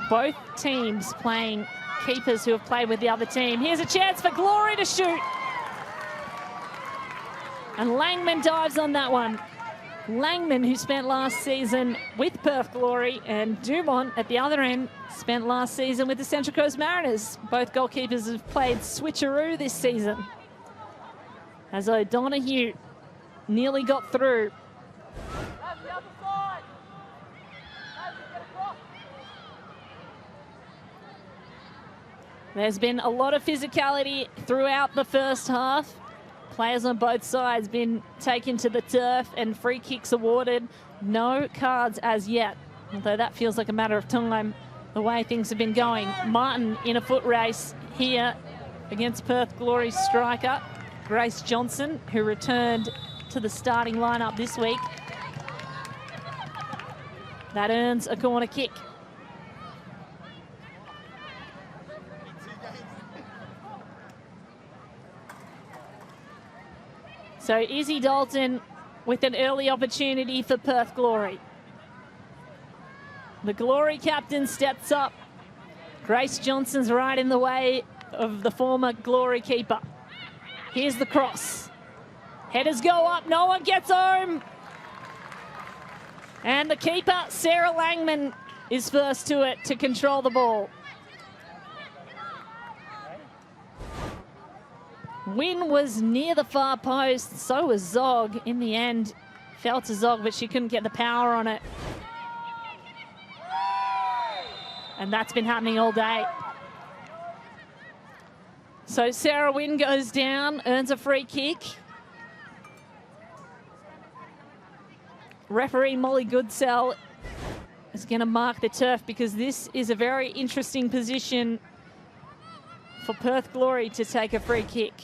[SPEAKER 1] Both teams playing keepers who have played with the other team. Here's a chance for Glory to shoot. And Langman dives on that one. Langman, who spent last season with Perth Glory, and Dumont at the other end spent last season with the Central Coast Mariners. Both goalkeepers have played switcheroo this season. As O'Donoghue nearly got through. There's been a lot of physicality throughout the first half. Players on both sides been taken to the turf and free kicks awarded. No cards as yet, although that feels like a matter of time the way things have been going. Martin in a foot race here against Perth Glory striker Grace Johnson, who returned to the starting lineup this week. That earns a corner kick. So Izzy Dalton with an early opportunity for Perth Glory. The Glory captain steps up. Grace Johnson's right in the way of the former Glory keeper. Here's the cross. Headers go up, no one gets home. And the keeper, Sarah Langman, is first to it to control the ball. Wynn was near the far post, so was Zog. In the end, fell to Zog, but she couldn't get the power on it. And that's been happening all day. So Sarah Wynn goes down, earns a free kick. Referee Molly Goodsell is going to mark the turf because this is a very interesting position for Perth Glory to take a free kick.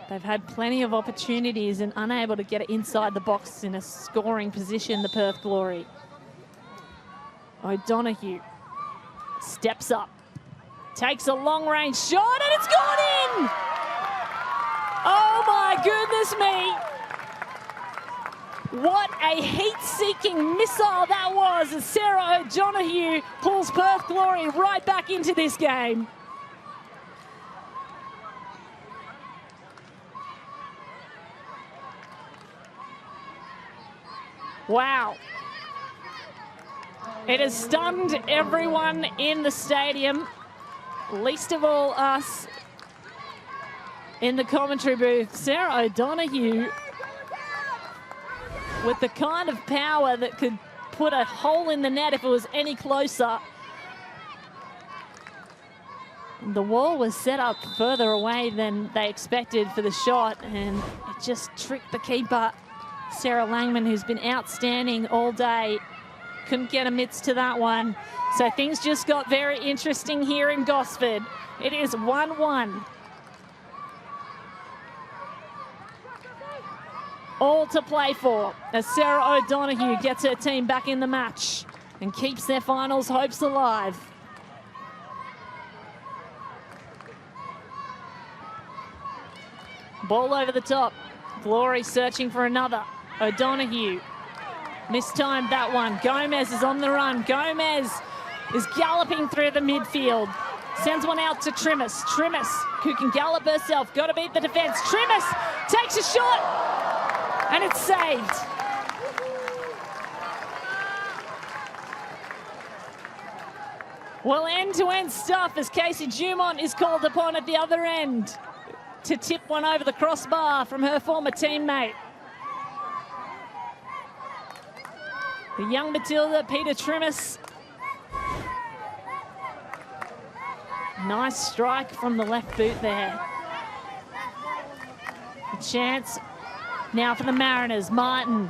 [SPEAKER 1] They've had plenty of opportunities and unable to get it inside the box in a scoring position, the Perth Glory. O'Donoghue steps up, takes a long-range shot, and it's gone in! Oh my goodness me! What a heat-seeking missile that was as Sarah O'Donoghue pulls Perth Glory right back into this game. Wow. It has stunned everyone in the stadium, least of all us in the commentary booth. Sarah O'Donoghue with the kind of power that could put a hole in the net if it was any closer. The wall was set up further away than they expected for the shot, and it just tricked the keeper, Sarah Langman, who's been outstanding all day. Couldn't get amidst to that one. So things just got very interesting here in Gosford. It is 1-1. All to play for as Sarah O'Donoghue gets her team back in the match and keeps their finals hopes alive. Ball over the top. Glory searching for another. O'Donoghue mistimed that one. Gomez is on the run. Gomez is galloping through the midfield. Sends one out to Trimis. Trimis, who can gallop herself. Got to beat the defence. Trimis takes a shot, and it's saved. Well, end-to-end stuff as Casey Dumont is called upon at the other end to tip one over the crossbar from her former teammate. The young Matilda, Peter Trimis. Nice strike from the left boot there. A chance now for the Mariners. Martin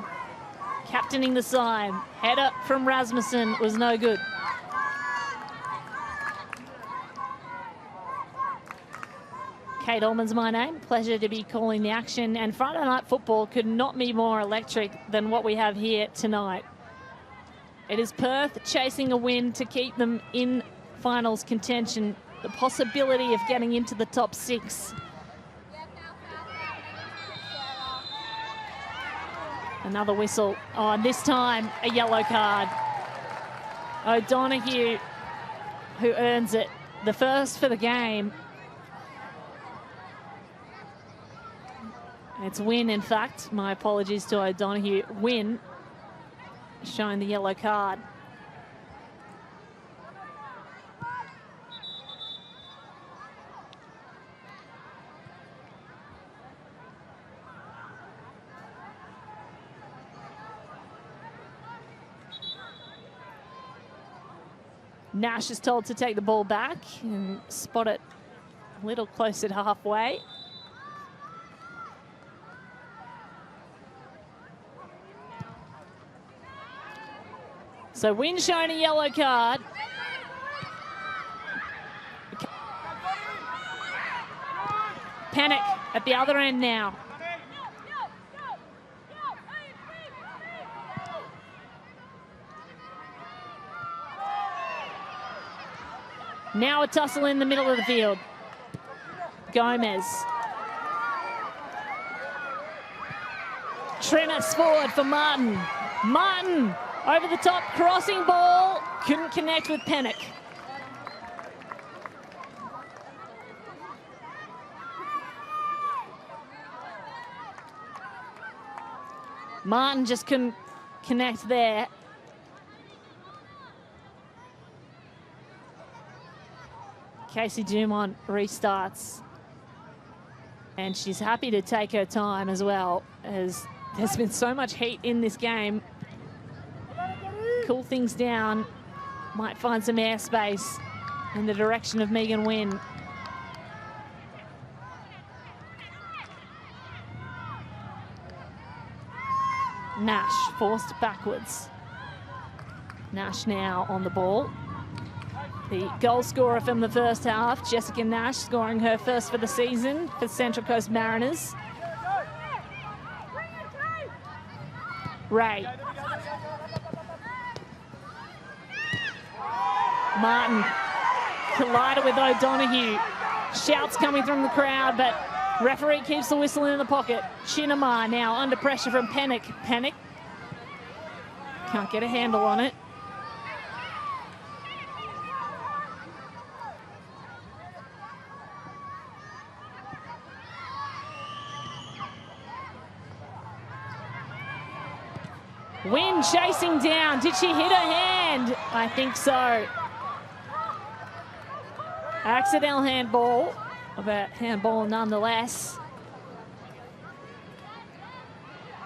[SPEAKER 1] captaining the side. Header from Rasmussen was no good. Kate Allman's my name. Pleasure to be calling the action. And Friday night football could not be more electric than what we have here tonight. It is Perth chasing a win to keep them in finals contention. The possibility of getting into the top 6. Another whistle. Oh, and this time a yellow card. O'Donoghue, who earns it. The first for the game. It's Wynn, in fact. My apologies to O'Donoghue. Wynn showing the yellow card. Nash is told to take the ball back and spot it a little closer to halfway. So Wynn showing a yellow card. Panic at the other end now. Now a tussle in the middle of the field. Gomez. Trimis forward for Martin. Martin over the top, crossing ball. Couldn't connect with Panic. Martin just couldn't connect there. Casey Dumont restarts. And she's happy to take her time as well, as there's been so much heat in this game. Cool things down. Might find some airspace in the direction of Megan Wynn. Nash forced backwards. Nash now on the ball. The goal scorer from the first half, Jessica Nash, scoring her first for the season for Central Coast Mariners. Ray. Martin collided with O'Donoghue. Shouts coming from the crowd, but referee keeps the whistle in the pocket. Chinamar now under pressure from Panic. Panic can't get a handle on it. Wynn chasing down. Did she hit her hand? I think so. Accidental handball, but handball nonetheless.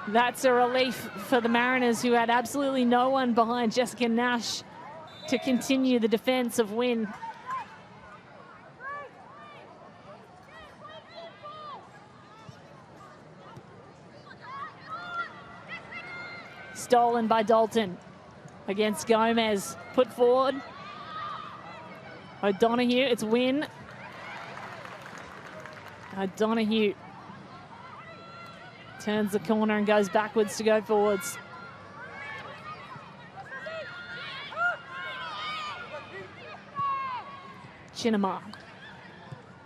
[SPEAKER 1] That's a relief for the Mariners, who had absolutely no one behind Jessica Nash to continue the defence of Wynn. Stolen by Dalton against Gomez. Put forward. O'Donoghue, it's Wynn. O'Donoghue turns the corner and goes backwards to go forwards. Chinamar.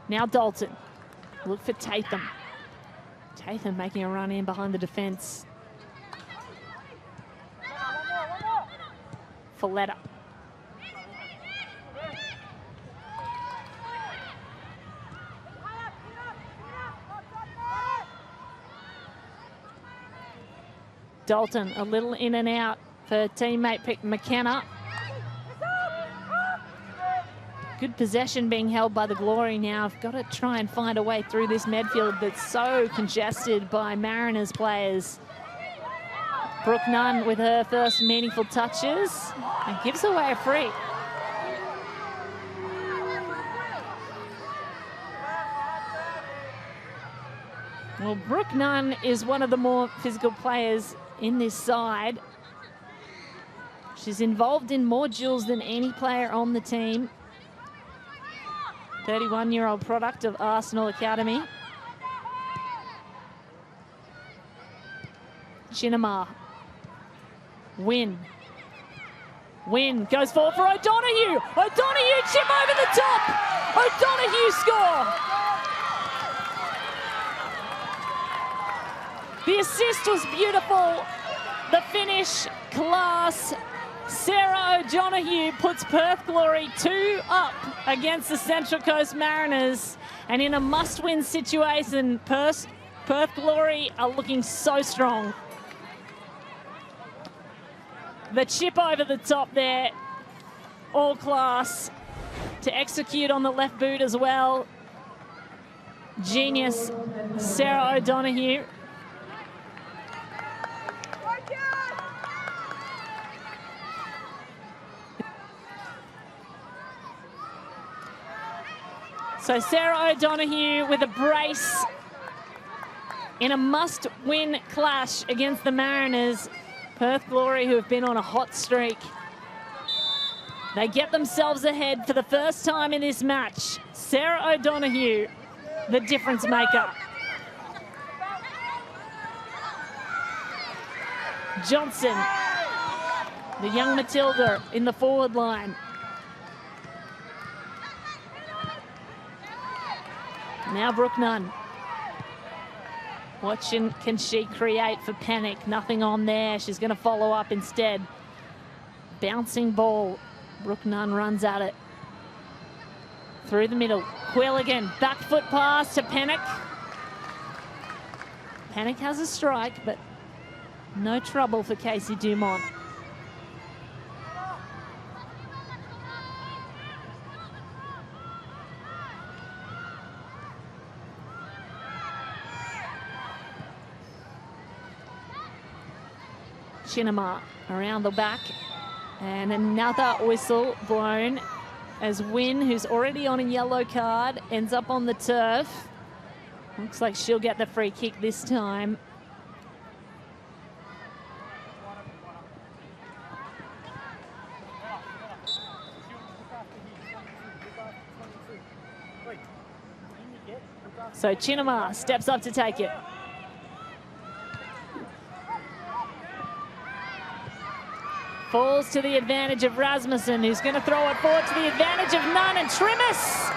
[SPEAKER 1] Now Dalton. Look for Tatham. Tatham making a run in behind the defence. Folletta. Dalton, a little in and out for teammate McKenna. Good possession being held by the Glory now. I've got to try and find a way through this midfield that's so congested by Mariners players. Brooke Nunn with her first meaningful touches and gives away a free. Well, Brooke Nunn is one of the more physical players in this side. She's involved in more duels than any player on the team. 31-year-old product of Arsenal Academy. Chinamar. Win goes forward for O'Donoghue. O'Donoghue chip over the top. O'Donoghue score. The assist was beautiful. The finish, class. Sarah O'Donoghue puts Perth Glory 2 up against the Central Coast Mariners. And in a must-win situation, Perth Glory are looking so strong. The chip over the top there, all class. To execute on the left boot as well. Genius, Sarah O'Donoghue. So Sarah O'Donoghue with a brace in a must-win clash against the Mariners. Perth Glory, who have been on a hot streak. They get themselves ahead for the first time in this match. Sarah O'Donoghue, the difference maker. Johnson, the young Matilda in the forward line. Now Brooke Nunn. What can she create for Panic? Nothing on there. She's going to follow up instead. Bouncing ball. Brooke Nunn runs at it. Through the middle. Quilligan. Back foot pass to Panic. Panic has a strike, but no trouble for Casey Dumont. Chinamar around the back, and another whistle blown as Wynn, who's already on a yellow card, ends up on the turf. Looks like she'll get the free kick this time. So Chinamar steps up to take it. Falls to the advantage of Rasmussen, who's going to throw it forward to the advantage of Nunn, and Trimmis.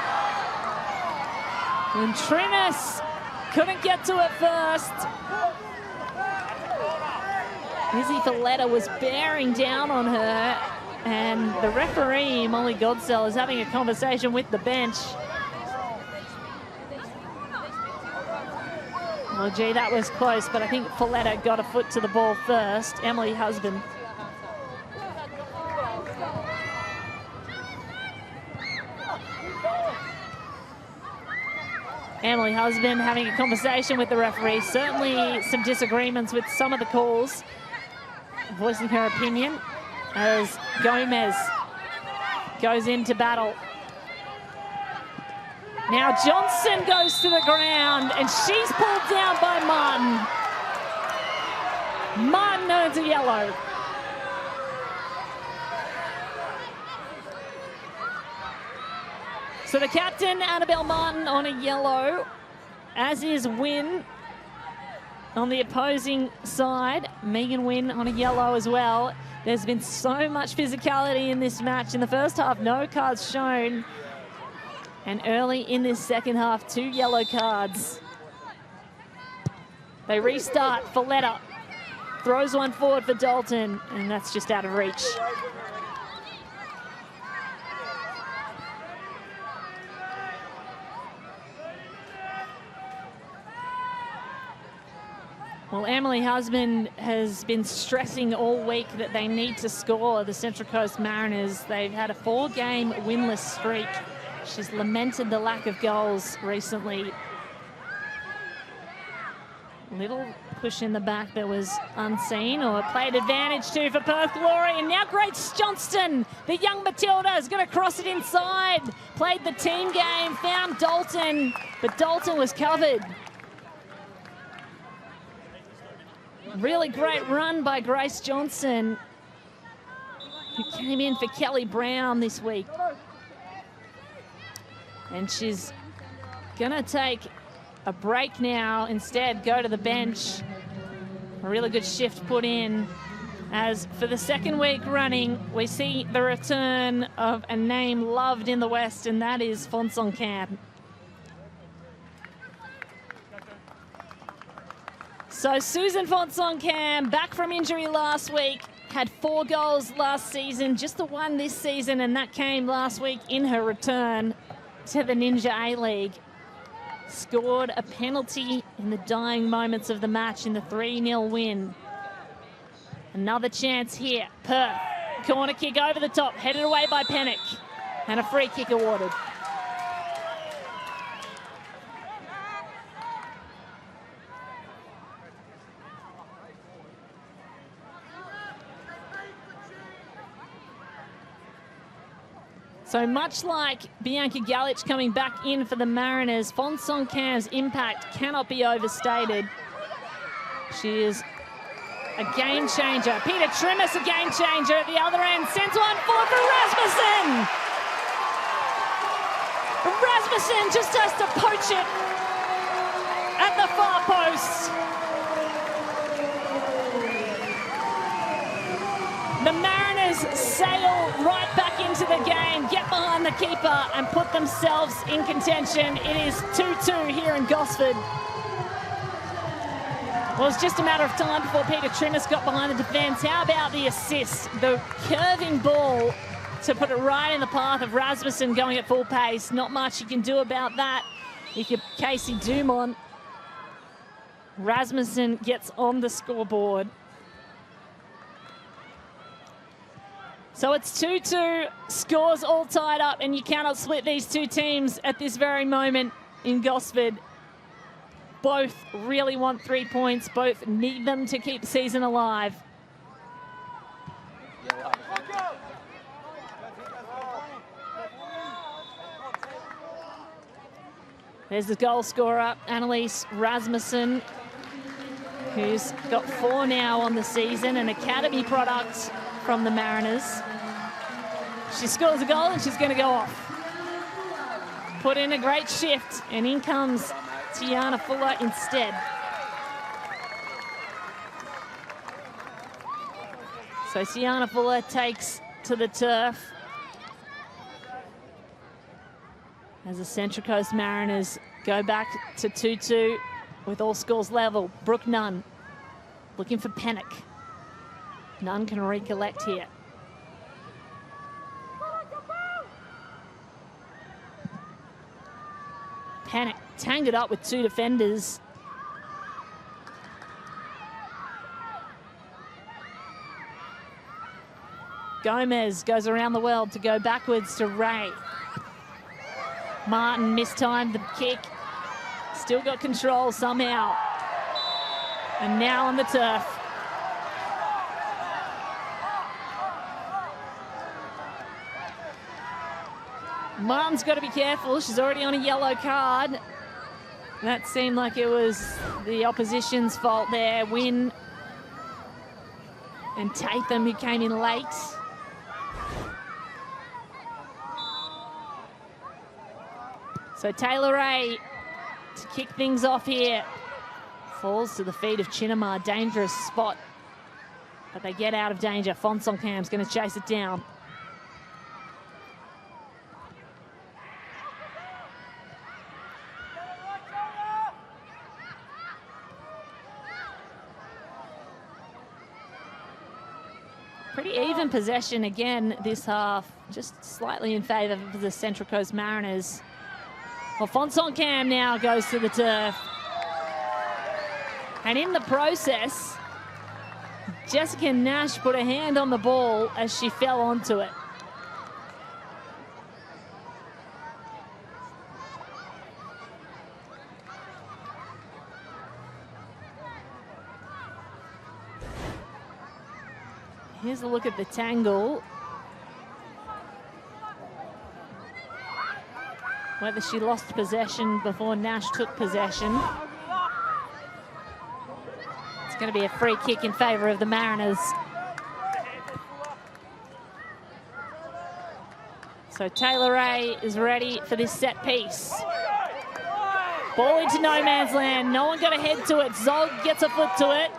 [SPEAKER 1] And Trimmis couldn't get to it first. Izzy Folletta was bearing down on her, and the referee, Molly Godsell, is having a conversation with the bench. Well, gee, that was close, but I think Folletta got a foot to the ball first. Emily Husband. Emily Husband having a conversation with the referee. Certainly some disagreements with some of the calls. Voicing her opinion as Gomez goes into battle. Now Johnson goes to the ground and she's pulled down by Martin. Martin earns a yellow. So the captain, Annabelle Martin, on a yellow, as is Wynn on the opposing side. Megan Wynn on a yellow as well. There's been so much physicality in this match. In the first half, no cards shown. And early in this second half, 2 yellow cards. They restart. Folletta throws one forward for Dalton, and that's just out of reach. Well, Emily Husband has been stressing all week that they need to score, the Central Coast Mariners. They've had a 4-game winless streak. She's lamented the lack of goals recently. Little push in the back that was unseen, or played advantage too for Perth Glory. And now Grace Johnston, the young Matilda, is going to cross it inside. Played the team game, found Dalton, but Dalton was covered. Really great run by Grace Johnson, who came in for Kelly Brown this week. And she's gonna take a break now, instead go to the bench. A really good shift put in, as for the second week running, we see the return of a name loved in the West, and that is Fonsong Cam. So Susan Fonsong Cam, back from injury last week, had 4 goals last season, just the one this season, and that came last week in her return to the Ninja A-League. Scored a penalty in the dying moments of the match in the 3-0 win. Another chance here. Perth, corner kick over the top, headed away by Pennock, and a free kick awarded. So much like Bianca Galich coming back in for the Mariners, Fonsong Cam's impact cannot be overstated. She is a game changer. Peter Trimmis, a game changer at the other end. Sends one forward for Rasmussen. Rasmussen just has to poach it at the far post. The Mariners sail right back into the game, get behind the keeper and put themselves in contention. It is 2-2 here in Gosford. Well, it's just a matter of time before Peter Trimmis got behind the defence. How about the assist? The curving ball to put it right in the path of Rasmussen going at full pace. Not much you can do about that if you're Casey Dumont. Rasmussen gets on the scoreboard. So it's 2-2, scores all tied up, and you cannot split these two teams at this very moment in Gosford. Both really want 3 points, both need them to keep the season alive. There's the goal scorer, Annalise Rasmussen, who's got 4 now on the season, an academy product from the Mariners. She scores a goal and she's going to go off. Put in a great shift, and in comes Tiana Fuller instead. So Tiana Fuller takes to the turf as the Central Coast Mariners go back to 2-2 with all scores level. Brooke Nunn looking for Pennock. Nunn can recollect here. Pennock tangled up with 2 defenders. Gomez goes around the world to go backwards to Ray. Martin mistimed the kick. Still got control somehow. And now on the turf. Martin's got to be careful. She's already on a yellow card. That seemed like it was the opposition's fault there. Wynn and Tatham, who came in late. So Taylor Ray to kick things off here. Falls to the feet of Chinamar. Dangerous spot. But they get out of danger. Fonsong Cam's going to chase it down. even possession again this half, just slightly in favour of the Central Coast Mariners. Alfonso Cam now goes to the turf. And in the process, Jessica Nash put a hand on the ball as she fell onto it. Here's a look at the tangle. Whether she lost possession before Nash took possession. It's going to be a free kick in favour of the Mariners. So Taylor Ray is ready for this set piece. Ball into no man's land. No one got a head to it. Zog gets a foot to it.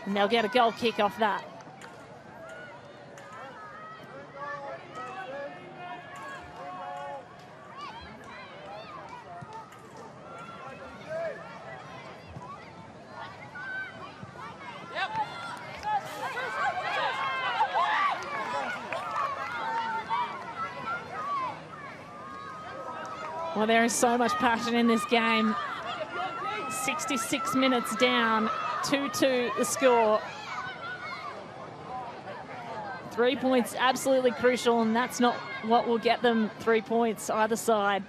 [SPEAKER 1] And they'll get a goal kick off that. Well, there is so much passion in this game. 66 minutes down, 2-2 the score. 3 points absolutely crucial, and that's not what will get them 3 points either side.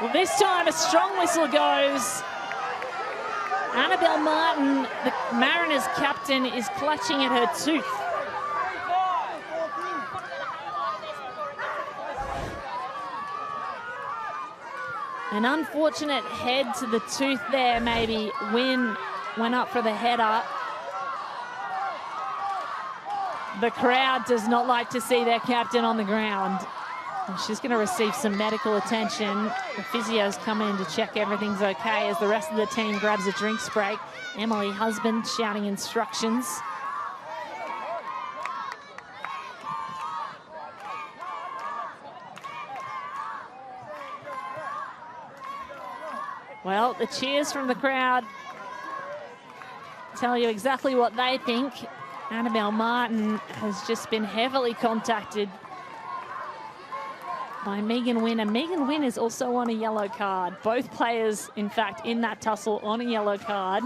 [SPEAKER 1] Well, this time a strong whistle goes. Annabelle Martin, the Mariners captain, is clutching at her tooth. An unfortunate head to the tooth there, maybe. Wynn went up for the header. The crowd does not like to see their captain on the ground. And she's going to receive some medical attention. The physio's come in to check everything's okay as the rest of the team grabs a drinks break. Emily Husband shouting instructions. Well, the cheers from the crowd tell you exactly what they think. Annabelle Martin has just been heavily contacted by Megan Wynn, and Megan Wynn is also on a yellow card. Both players, in fact, in that tussle on a yellow card.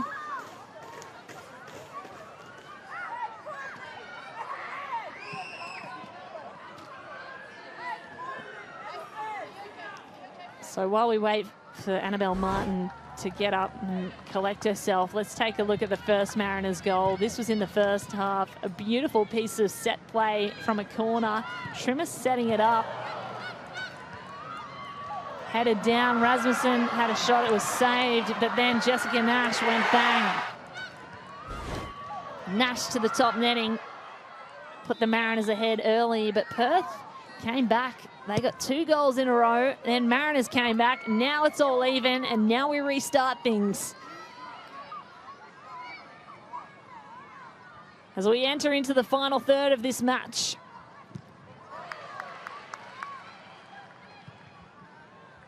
[SPEAKER 1] So while we wait for Annabelle Martin to get up and collect herself, let's take a look at the first Mariners goal. This was in the first half. A beautiful piece of set play from a corner. Trimmer setting it up. Headed down, Rasmussen had a shot, it was saved, but then Jessica Nash went bang. Nash to the top netting, put the Mariners ahead early, but Perth came back. They got 2 goals in a row, then Mariners came back. Now it's all even, and now we restart things. As we enter into the final third of this match.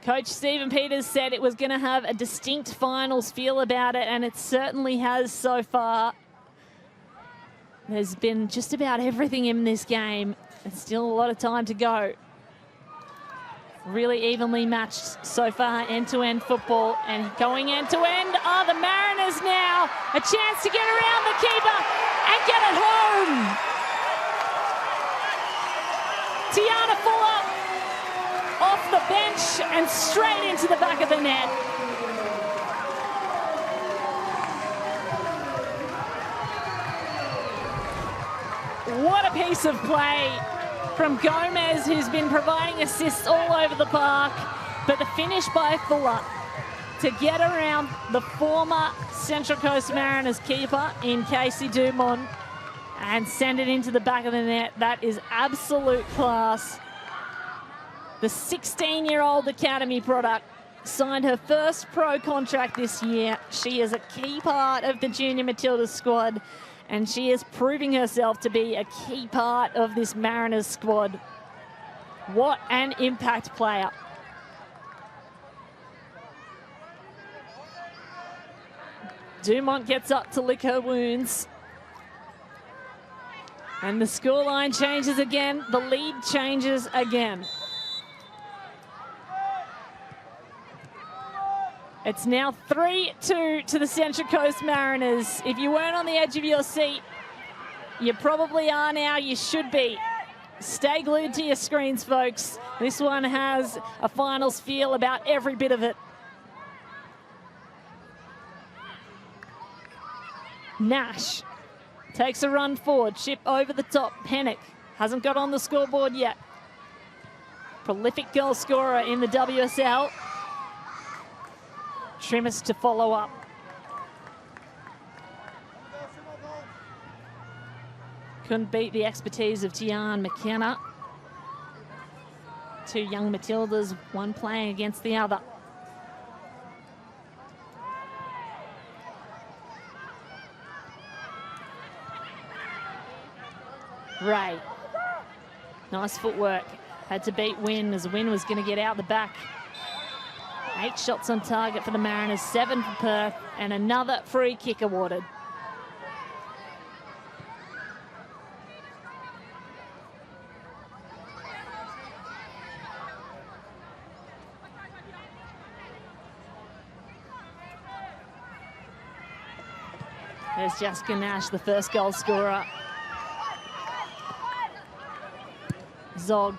[SPEAKER 1] Coach Stephen Peters said it was going to have a distinct finals feel about it, and it certainly has so far. There's been just about everything in this game. There's still a lot of time to go. Really evenly matched so far, end-to-end football, and going end-to-end are the Mariners now. A chance to get around the keeper and get it home. Tiana Fuller off the bench and straight into the back of the net. What a piece of play from Gomez, who's been providing assists all over the park. But the finish by Fuller to get around the former Central Coast Mariners keeper in Casey Dumont and send it into the back of the net. That is absolute class. The 16-year-old academy product signed her first pro contract this year. She is a key part of the Junior Matildas squad, and she is proving herself to be a key part of this Mariners squad. What an impact player. Dumont gets up to lick her wounds. And the scoreline changes again. The lead changes again. It's now 3-2 to the Central Coast Mariners. If you weren't on the edge of your seat, you probably are now. You should be. Stay glued to your screens, folks. This one has a finals feel about every bit of it. Nash takes a run forward, chip over the top. Pennick hasn't got on the scoreboard yet. Prolific goal scorer in the WSL. Trimmers to follow up. Couldn't beat the expertise of Tian McKenna. Two young Matildas, one playing against the other. Ray, nice footwork. Had to beat Wynn as Wynn was going to get out the back. 8 shots on target for the Mariners, 7 for Perth, and another free kick awarded. There's Jessica Nash, the first goal scorer. Zog.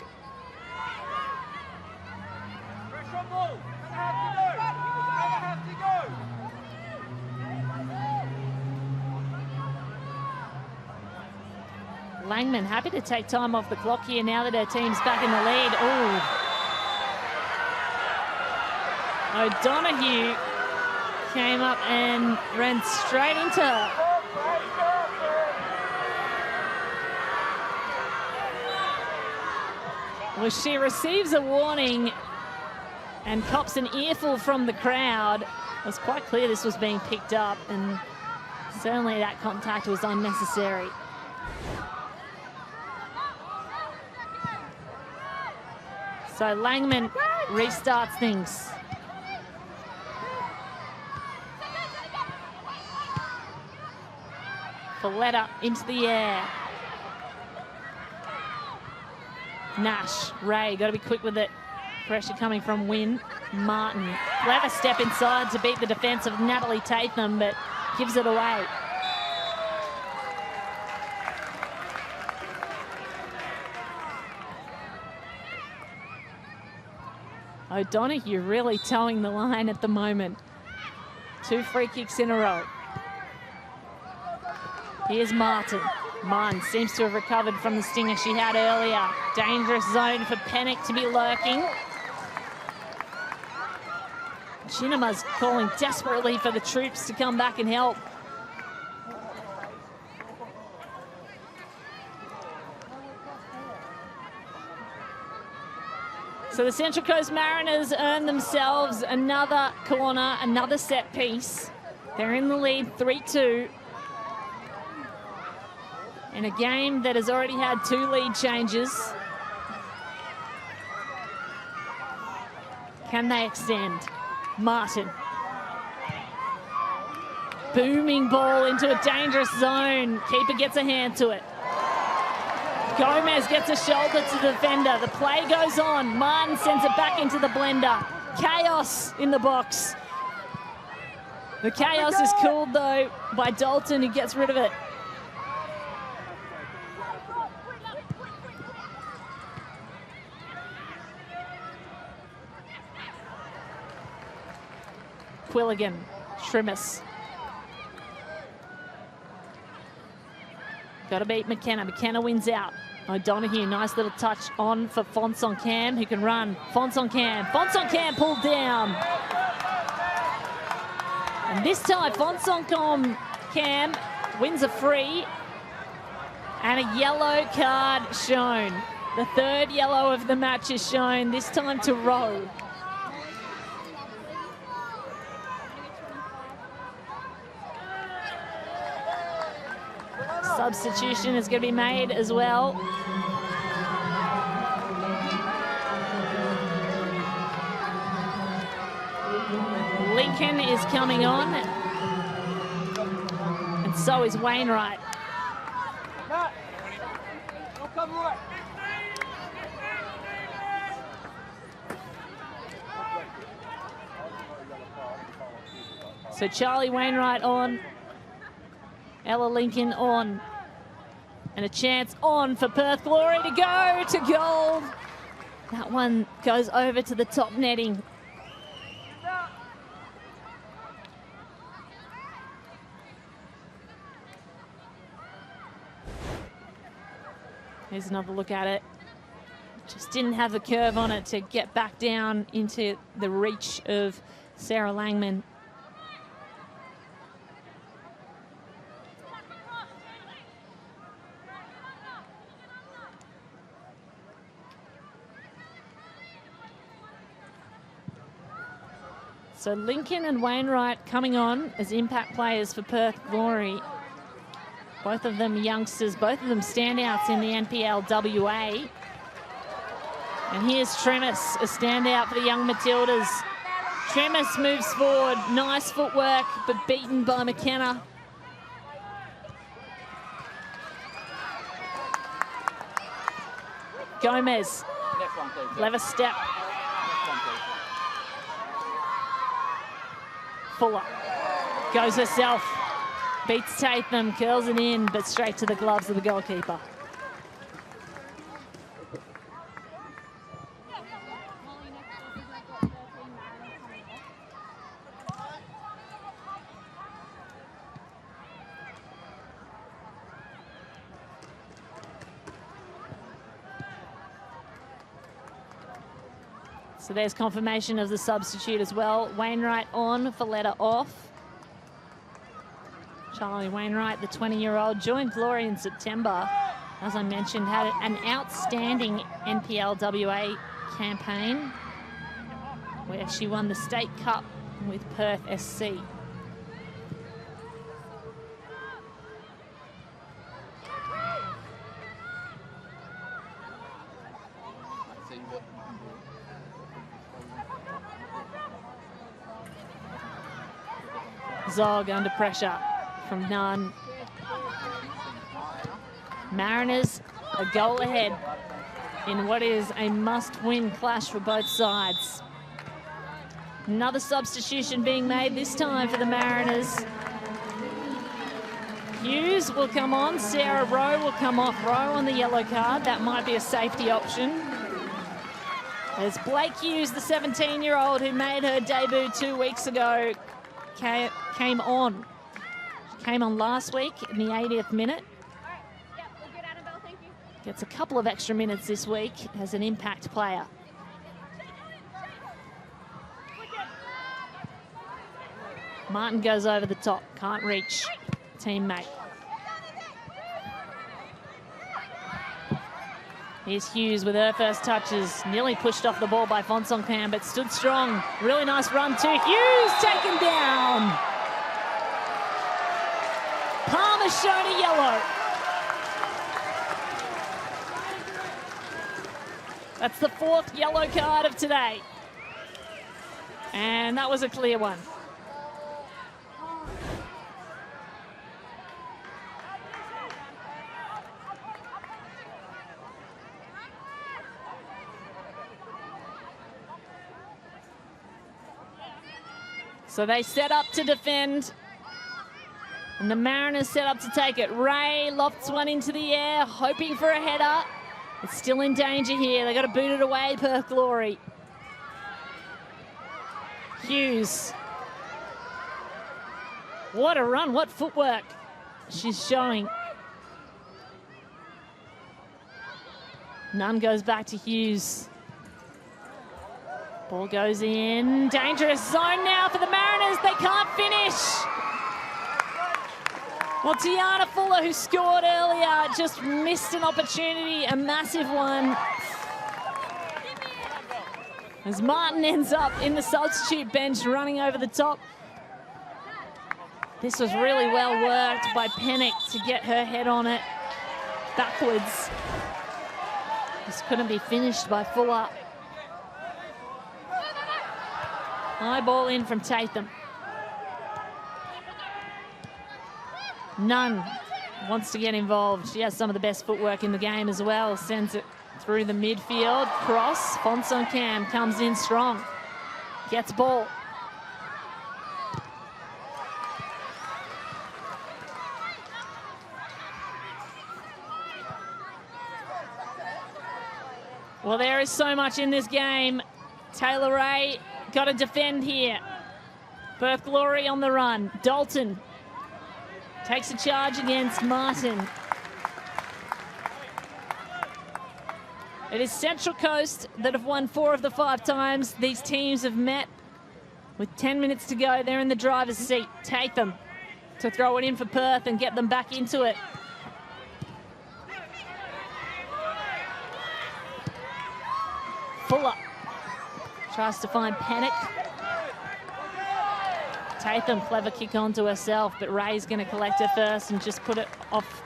[SPEAKER 1] Langman happy to take time off the clock here now that her team's back in the lead. Oh, O'Donoghue came up and ran straight into her. Well, she receives a warning and cops an earful from the crowd. It was quite clear this was being picked up, and certainly that contact was unnecessary. So Langman restarts things. Folletta into the air. Nash, Ray, got to be quick with it. Pressure coming from Wynn. Martin, clever step inside to beat the defence of Natalie Tatham, but gives it away. O'Donoghue really towing the line at the moment. 2 free kicks in a row. Here's Martin. Martin seems to have recovered from the stinger she had earlier. Dangerous zone for Pennick to be lurking. Chinema's calling desperately for the troops to come back and help. So the Central Coast Mariners earn themselves another corner, another set piece. They're in the lead 3-2. In a game that has already had 2 lead changes. Can they extend? Martin. Booming ball into a dangerous zone. Keeper gets a hand to it. Gomez gets a shoulder to the defender. The play goes on. Martin sends it back into the blender. Chaos in the box. The chaos is cooled though by Dalton, who gets rid of it. Quilligan, Trimmis. Got to beat McKenna. McKenna wins out. O'Donoghue, nice little touch on for Fonson Cam, who can run. Fonson Cam pulled down. And this time, Fonson Cam wins a free and a yellow card shown. The 3rd yellow of the match is shown, this time to Rowe. substitution is going to be made as well. Lincoln is coming on, and so is Wainwright. So Charlie Wainwright on, Ella Lincoln on, and a chance on for Perth Glory to go to gold. That one goes over to the top netting. Here's another look at it. Just didn't have the curve on it to get back down into the reach of Sarah Langman. So Lincoln and Wainwright coming on as impact players for Perth Glory. Both of them youngsters, both of them standouts in the NPL WA. And here's Tremis, a standout for the young Matildas. Tremis moves forward, nice footwork, but beaten by McKenna. Gomez, clever step. Fuller goes herself, beats Tatham, curls it in, but straight to the gloves of the goalkeeper. So there's confirmation of the substitute as well. Wainwright on, Valletta off. Charlie Wainwright, the 20-year-old, joined Glory in September. As I mentioned, had an outstanding NPL WA campaign where she won the State Cup with Perth SC. Zog under pressure from Nunn. Mariners a goal ahead in what is a must-win clash for both sides. Another substitution being made, this time for the Mariners. Hughes will come on, Sarah Rowe will come off. Rowe on the yellow card, that might be a safety option. There's Blake Hughes, the 17-year-old who made her debut 2 weeks ago, came on. She came on last week in the 80th minute. Gets a couple of extra minutes this week as an impact player. Martin goes over the top, can't reach teammate. Here's Hughes with her first touches. Nearly pushed off the ball by Fonsoncam, but stood strong. Really nice run too. Hughes taken down. Palmer shown a yellow. That's the 4th yellow card of today. And that was a clear one. So they set up to defend, and the Mariners set up to take it. Ray lofts one into the air, hoping for a header. It's still in danger here. They got to boot it away, Perth Glory. Hughes. What a run, what footwork she's showing. Nunn goes back to Hughes. Ball goes in, dangerous zone now for the Mariners, they can't finish. Well, Tiana Fuller, who scored earlier, just missed an opportunity, a massive one. As Martin ends up in the substitute bench running over the top. This was really well worked by Pennock to get her head on it backwards. This couldn't be finished by Fuller. High ball in from Tatham. Nunn wants to get involved. She has some of the best footwork in the game as well. Sends it through the midfield. Cross. Fonson Cam comes in strong. Gets ball. Well, there is so much in this game. Taylor Ray got to defend here. Perth Glory on the run. Dalton takes a charge against Martin. It is Central Coast that have won 4 of the 5 times these teams have met. With 10 minutes to go, they're in the driver's seat. Tatham to throw it in for Perth and get them back into it. Fuller tries to find Pennock. Tatham, clever kick onto herself, but Ray's going to collect her first and just put it off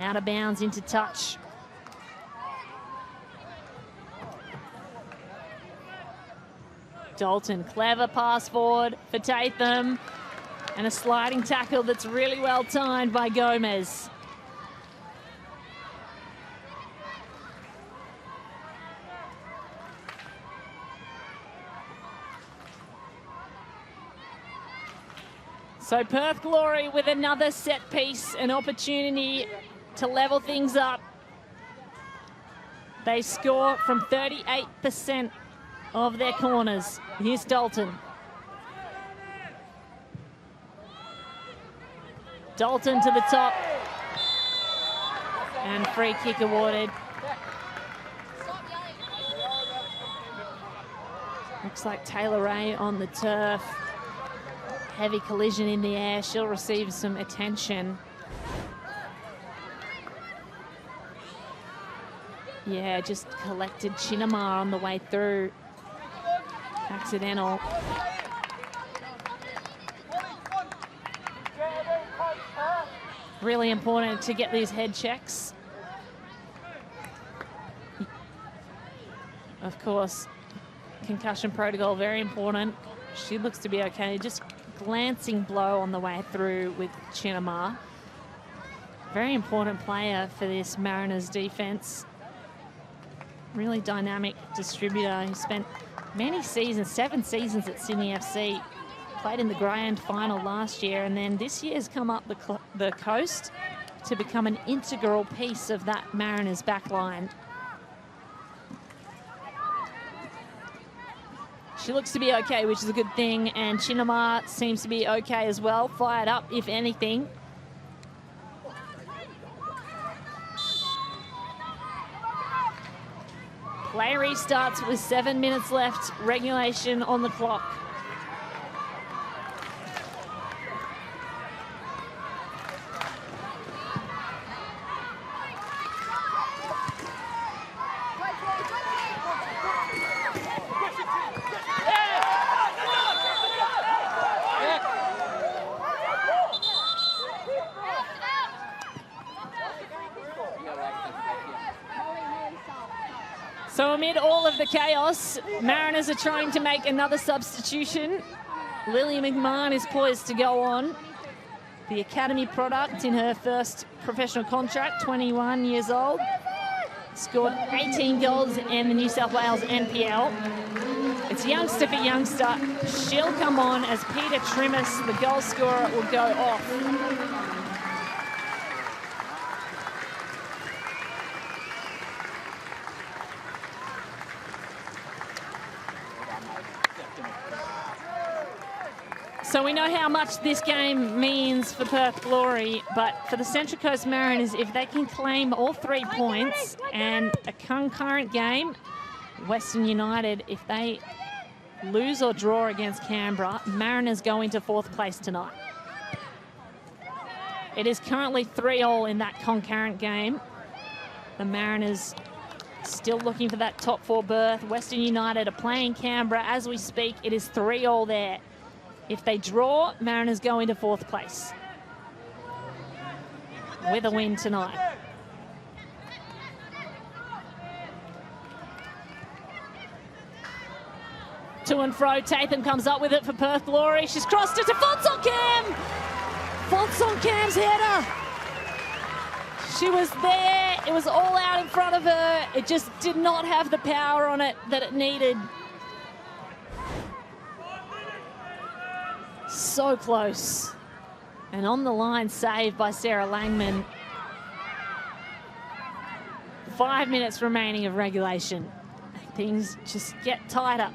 [SPEAKER 1] out of bounds into touch. Dalton, clever pass forward for Tatham, and a sliding tackle that's really well timed by Gomez. So Perth Glory with another set piece, an opportunity to level things up. They score from 38% of their corners. Here's Dalton. Dalton to the top. And free kick awarded. Looks like Taylor Ray on the turf. Heavy collision in the air. She'll receive some attention. Yeah, just collected Chinamar on the way through. Accidental. Really important to get these head checks. Of course, concussion protocol, very important. She looks to be okay. Just glancing blow on the way through with Chinamar. Very important player for this Mariners defense. Really dynamic distributor. He spent many seasons, 7 seasons at Sydney FC. Played in the grand final last year, and then this year has come up the coast to become an integral piece of that Mariners backline. She looks to be okay, which is a good thing, and Chinamar seems to be okay as well. Fired up, if anything. Play restarts with 7 minutes left, regulation on the clock. So amid all of the chaos, Mariners are trying to make another substitution. Lily McMahon is poised to go on. The academy product in her first professional contract, 21 years old. Scored 18 goals in the New South Wales NPL. It's youngster for youngster. She'll come on as Peter Trimmis, the goal scorer, will go off. So we know how much this game means for Perth Glory, but for the Central Coast Mariners, if they can claim all 3 points and a concurrent game, Western United, if they lose or draw against Canberra, Mariners go into 4th place tonight. It is currently 3-3 in that concurrent game. The Mariners still looking for that top 4 berth. Western United are playing Canberra as we speak. It is 3-3 there. If they draw, Mariners go into 4th place with a win tonight. To and fro, Tatham comes up with it for Perth Glory. She's crossed it to Fonson-Cam. Fonson-Cam's header. She was there. It was all out in front of her. It just did not have the power on it that it needed. So close. And on the line, saved by Sarah Langman. 5 minutes remaining of regulation. Things just get tighter.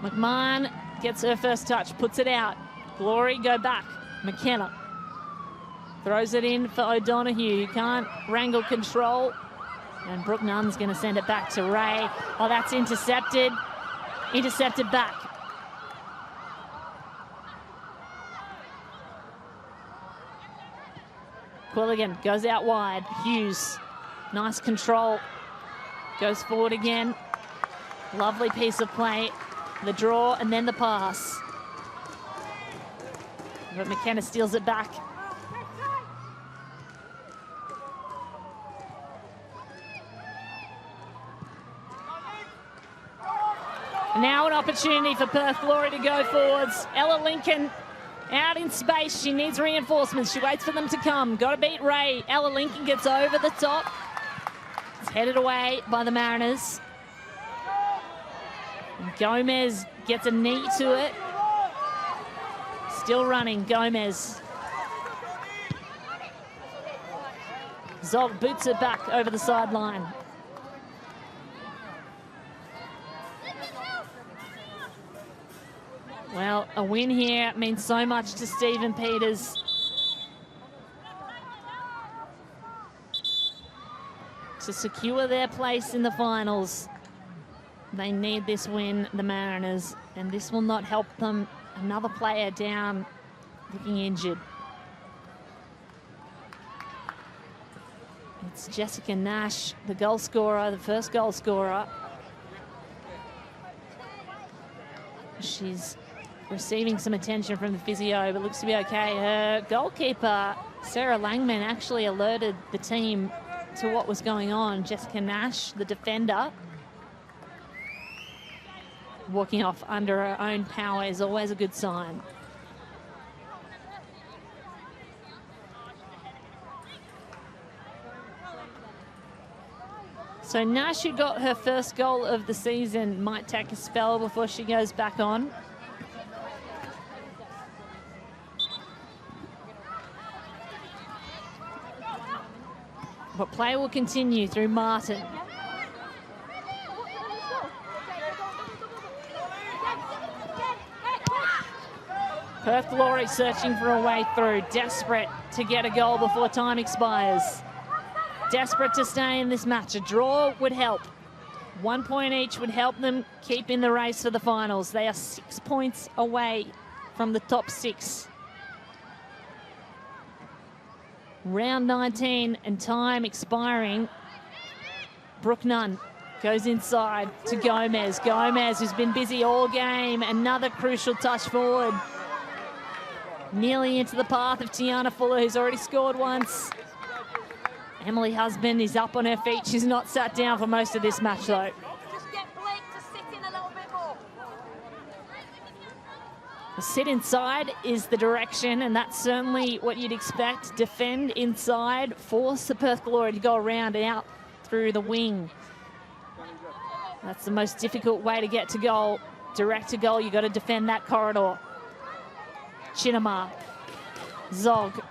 [SPEAKER 1] McMahon gets her first touch, puts it out. Glory go back. McKenna throws it in for O'Donoghue. You can't wrangle control. And Brooke Nunn's going to send it back to Ray. Oh, that's intercepted. Intercepted back. Quilligan goes out wide. Hughes, nice control. Goes forward again. Lovely piece of play. The draw and then the pass. But McKenna steals it back. Now an opportunity for Perth Glory to go forwards. Ella Lincoln out in space. She needs reinforcements. She waits for them to come. Got to beat Ray. Ella Lincoln gets over the top. It's headed away by the Mariners. And Gomez gets a knee to it. Still running, Gomez. Zog boots it back over the sideline. Well, a win here means so much to Stephen Peters. To secure their place in the finals, they need this win, the Mariners, and this will not help them. Another player down, looking injured. It's Jessica Nash, the goal scorer, the first goal scorer. She's receiving some attention from the physio, but looks to be okay. Her goalkeeper, Sarah Langman, actually alerted the team to what was going on. Jessica Nash, the defender, walking off under her own power is always a good sign. So Nash, who got her first goal of the season, might take a spell before she goes back on. But play will continue through Martin. Perth Glory searching for a way through, desperate to get a goal before time expires. Desperate to stay in this match. A draw would help. 1 point each would help them keep in the race for the finals. They are 6 points away from the top 6. Round 19 and time expiring. Brooke Nunn goes inside to Gomez. Gomez, who's been busy all game. Another crucial touch forward. Nearly into the path of Tiana Fuller, who's already scored once. Emily Husband is up on her feet. She's not sat down for most of this match, though.
[SPEAKER 2] Just get Blake to sit in a little bit more.
[SPEAKER 1] Sit inside is the direction, and that's certainly what you'd expect. Defend inside, force the Perth Glory to go around and out through the wing. That's the most difficult way to get to goal. Direct to goal, you've got to defend that corridor. Chinamar, Zog.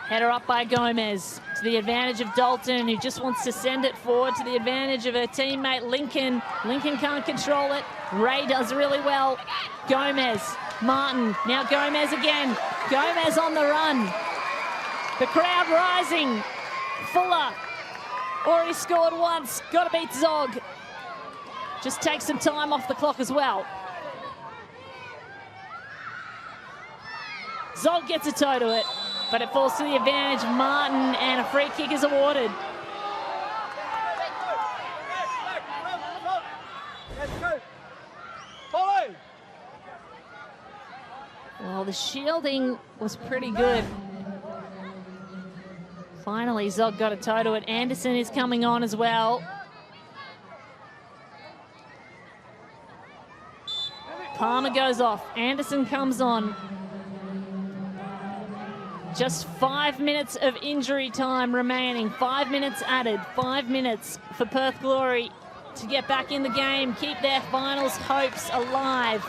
[SPEAKER 1] Header up by Gomez to the advantage of Dalton, who just wants to send it forward to the advantage of her teammate Lincoln. Lincoln can't control it. Ray does really well. Gomez, Martin, now Gomez again. Gomez on the run. The crowd rising. Fuller already scored once. Got to beat Zog. Just take some time off the clock as well. Zog gets a toe to it, but it falls to the advantage of Martin, and a free kick is awarded. Well, the shielding was pretty good. Finally, Zog got a toe to it. Anderson is coming on as well. Palmer goes off. Anderson comes on. Just 5 minutes of injury time remaining. 5 minutes added. 5 minutes for Perth Glory to get back in the game, keep their finals hopes alive.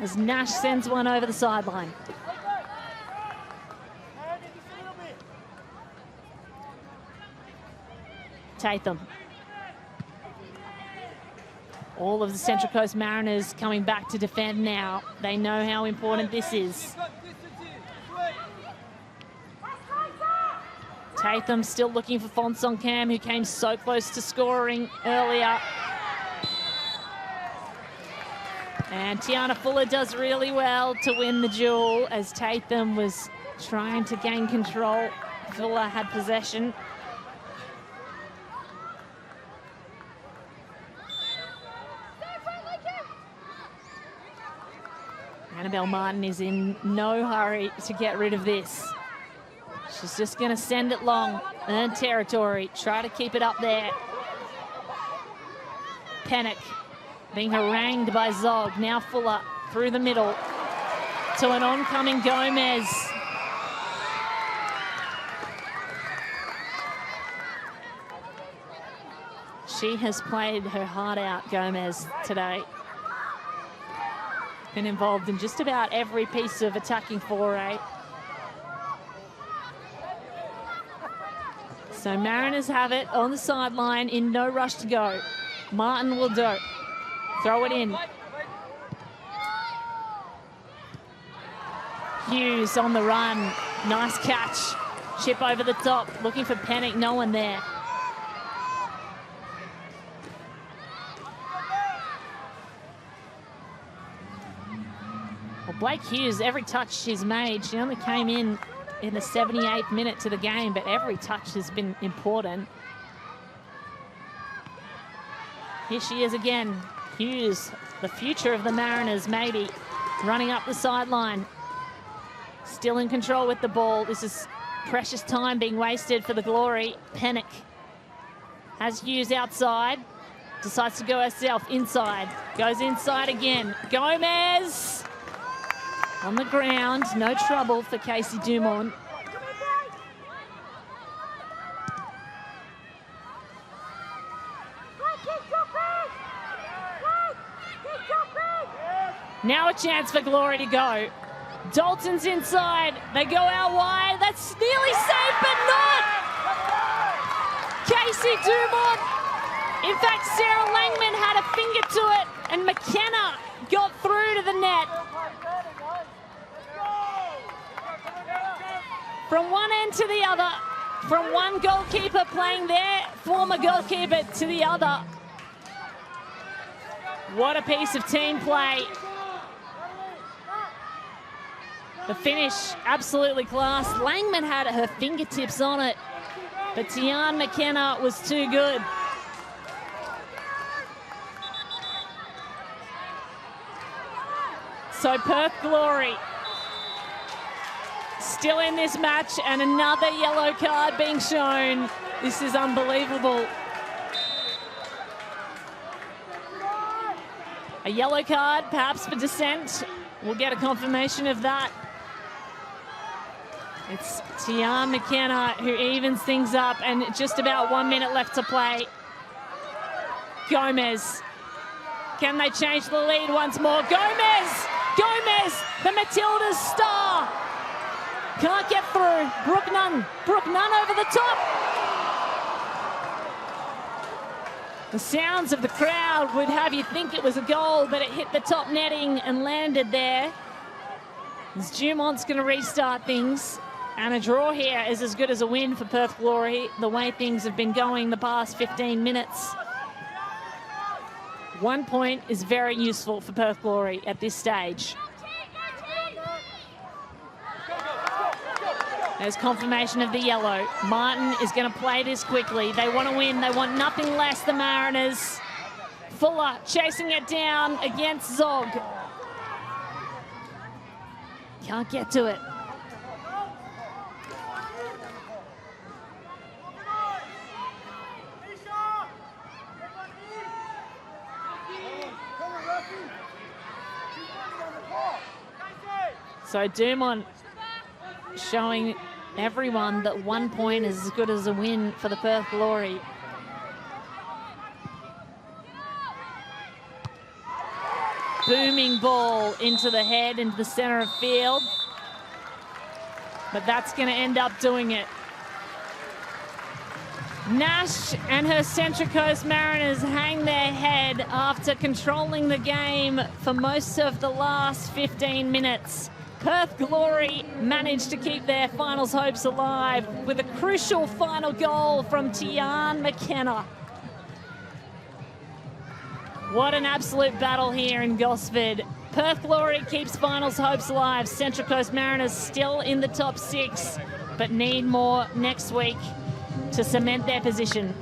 [SPEAKER 1] As Nash sends one over the sideline. Tatham. All of the Central Coast Mariners coming back to defend now. They know how important this is. Tatham still looking for Fonsong Cam, who came so close to scoring earlier. And Tiana Fuller does really well to win the duel as Tatham was trying to gain control. Fuller had possession. Annabelle Martin is in no hurry to get rid of this. She's just going to send it long, earn territory, try to keep it up there. Pennock being harangued by Zog. Now Fuller through the middle to an oncoming Gomez. She has played her heart out, Gomez, today. Been involved in just about every piece of attacking foray. So Mariners have it on the sideline in no rush to go. Martin will do. Throw it in. Hughes on the run. Nice catch. Chip over the top. Looking for Pennock. No one there. Well, Blake Hughes, every touch she's made, she only came in the 78th minute to the game, but every touch has been important. Here she is again. Hughes, the future of the Mariners, maybe, running up the sideline. Still in control with the ball. This is precious time being wasted for the Glory. Pennock has Hughes outside. Decides to go herself inside. Goes inside again. Gomez on the ground. No trouble for Casey Dumont. Now a chance for Glory to go. Dalton's inside. They go out wide. That's nearly safe, but not. Casey Dumont. In fact, Sarah Langman had a finger to it, and McKenna got through to the net. From one end to the other, from one goalkeeper playing their former goalkeeper to the other. What a piece of team play. The finish, absolutely class. Langman had her fingertips on it, but Tian McKenna was too good. So Perth Glory still in this match, and another yellow card being shown. This is unbelievable. A yellow card, perhaps for dissent. We'll get a confirmation of that. It's Tian McKenna who evens things up, and just about 1 minute left to play. Gomez. Can they change the lead once more? Gomez! Gomez, the Matildas star. Can't get through. Brooke Nunn. Brooke Nunn over the top. The sounds of the crowd would have you think it was a goal, but it hit the top netting and landed there. As Dumont's going to restart things. And a draw here is as good as a win for Perth Glory, the way things have been going the past 15 minutes. 1 point is very useful for Perth Glory at this stage. There's confirmation of the yellow. Martin is going to play this quickly. They want to win. They want nothing less, the Mariners. Fuller chasing it down against Zog. Can't get to it. So Dumont showing everyone that 1 point is as good as a win for the Perth Glory. Booming ball into the head, into the center of field. But that's going to end up doing it. Nash and her Central Coast Mariners hang their head after controlling the game for most of the last 15 minutes. Perth Glory managed to keep their finals hopes alive with a crucial final goal from Tian McKenna. What an absolute battle here in Gosford. Perth Glory keeps finals hopes alive. Central Coast Mariners still in the top 6, but need more next week to cement their position.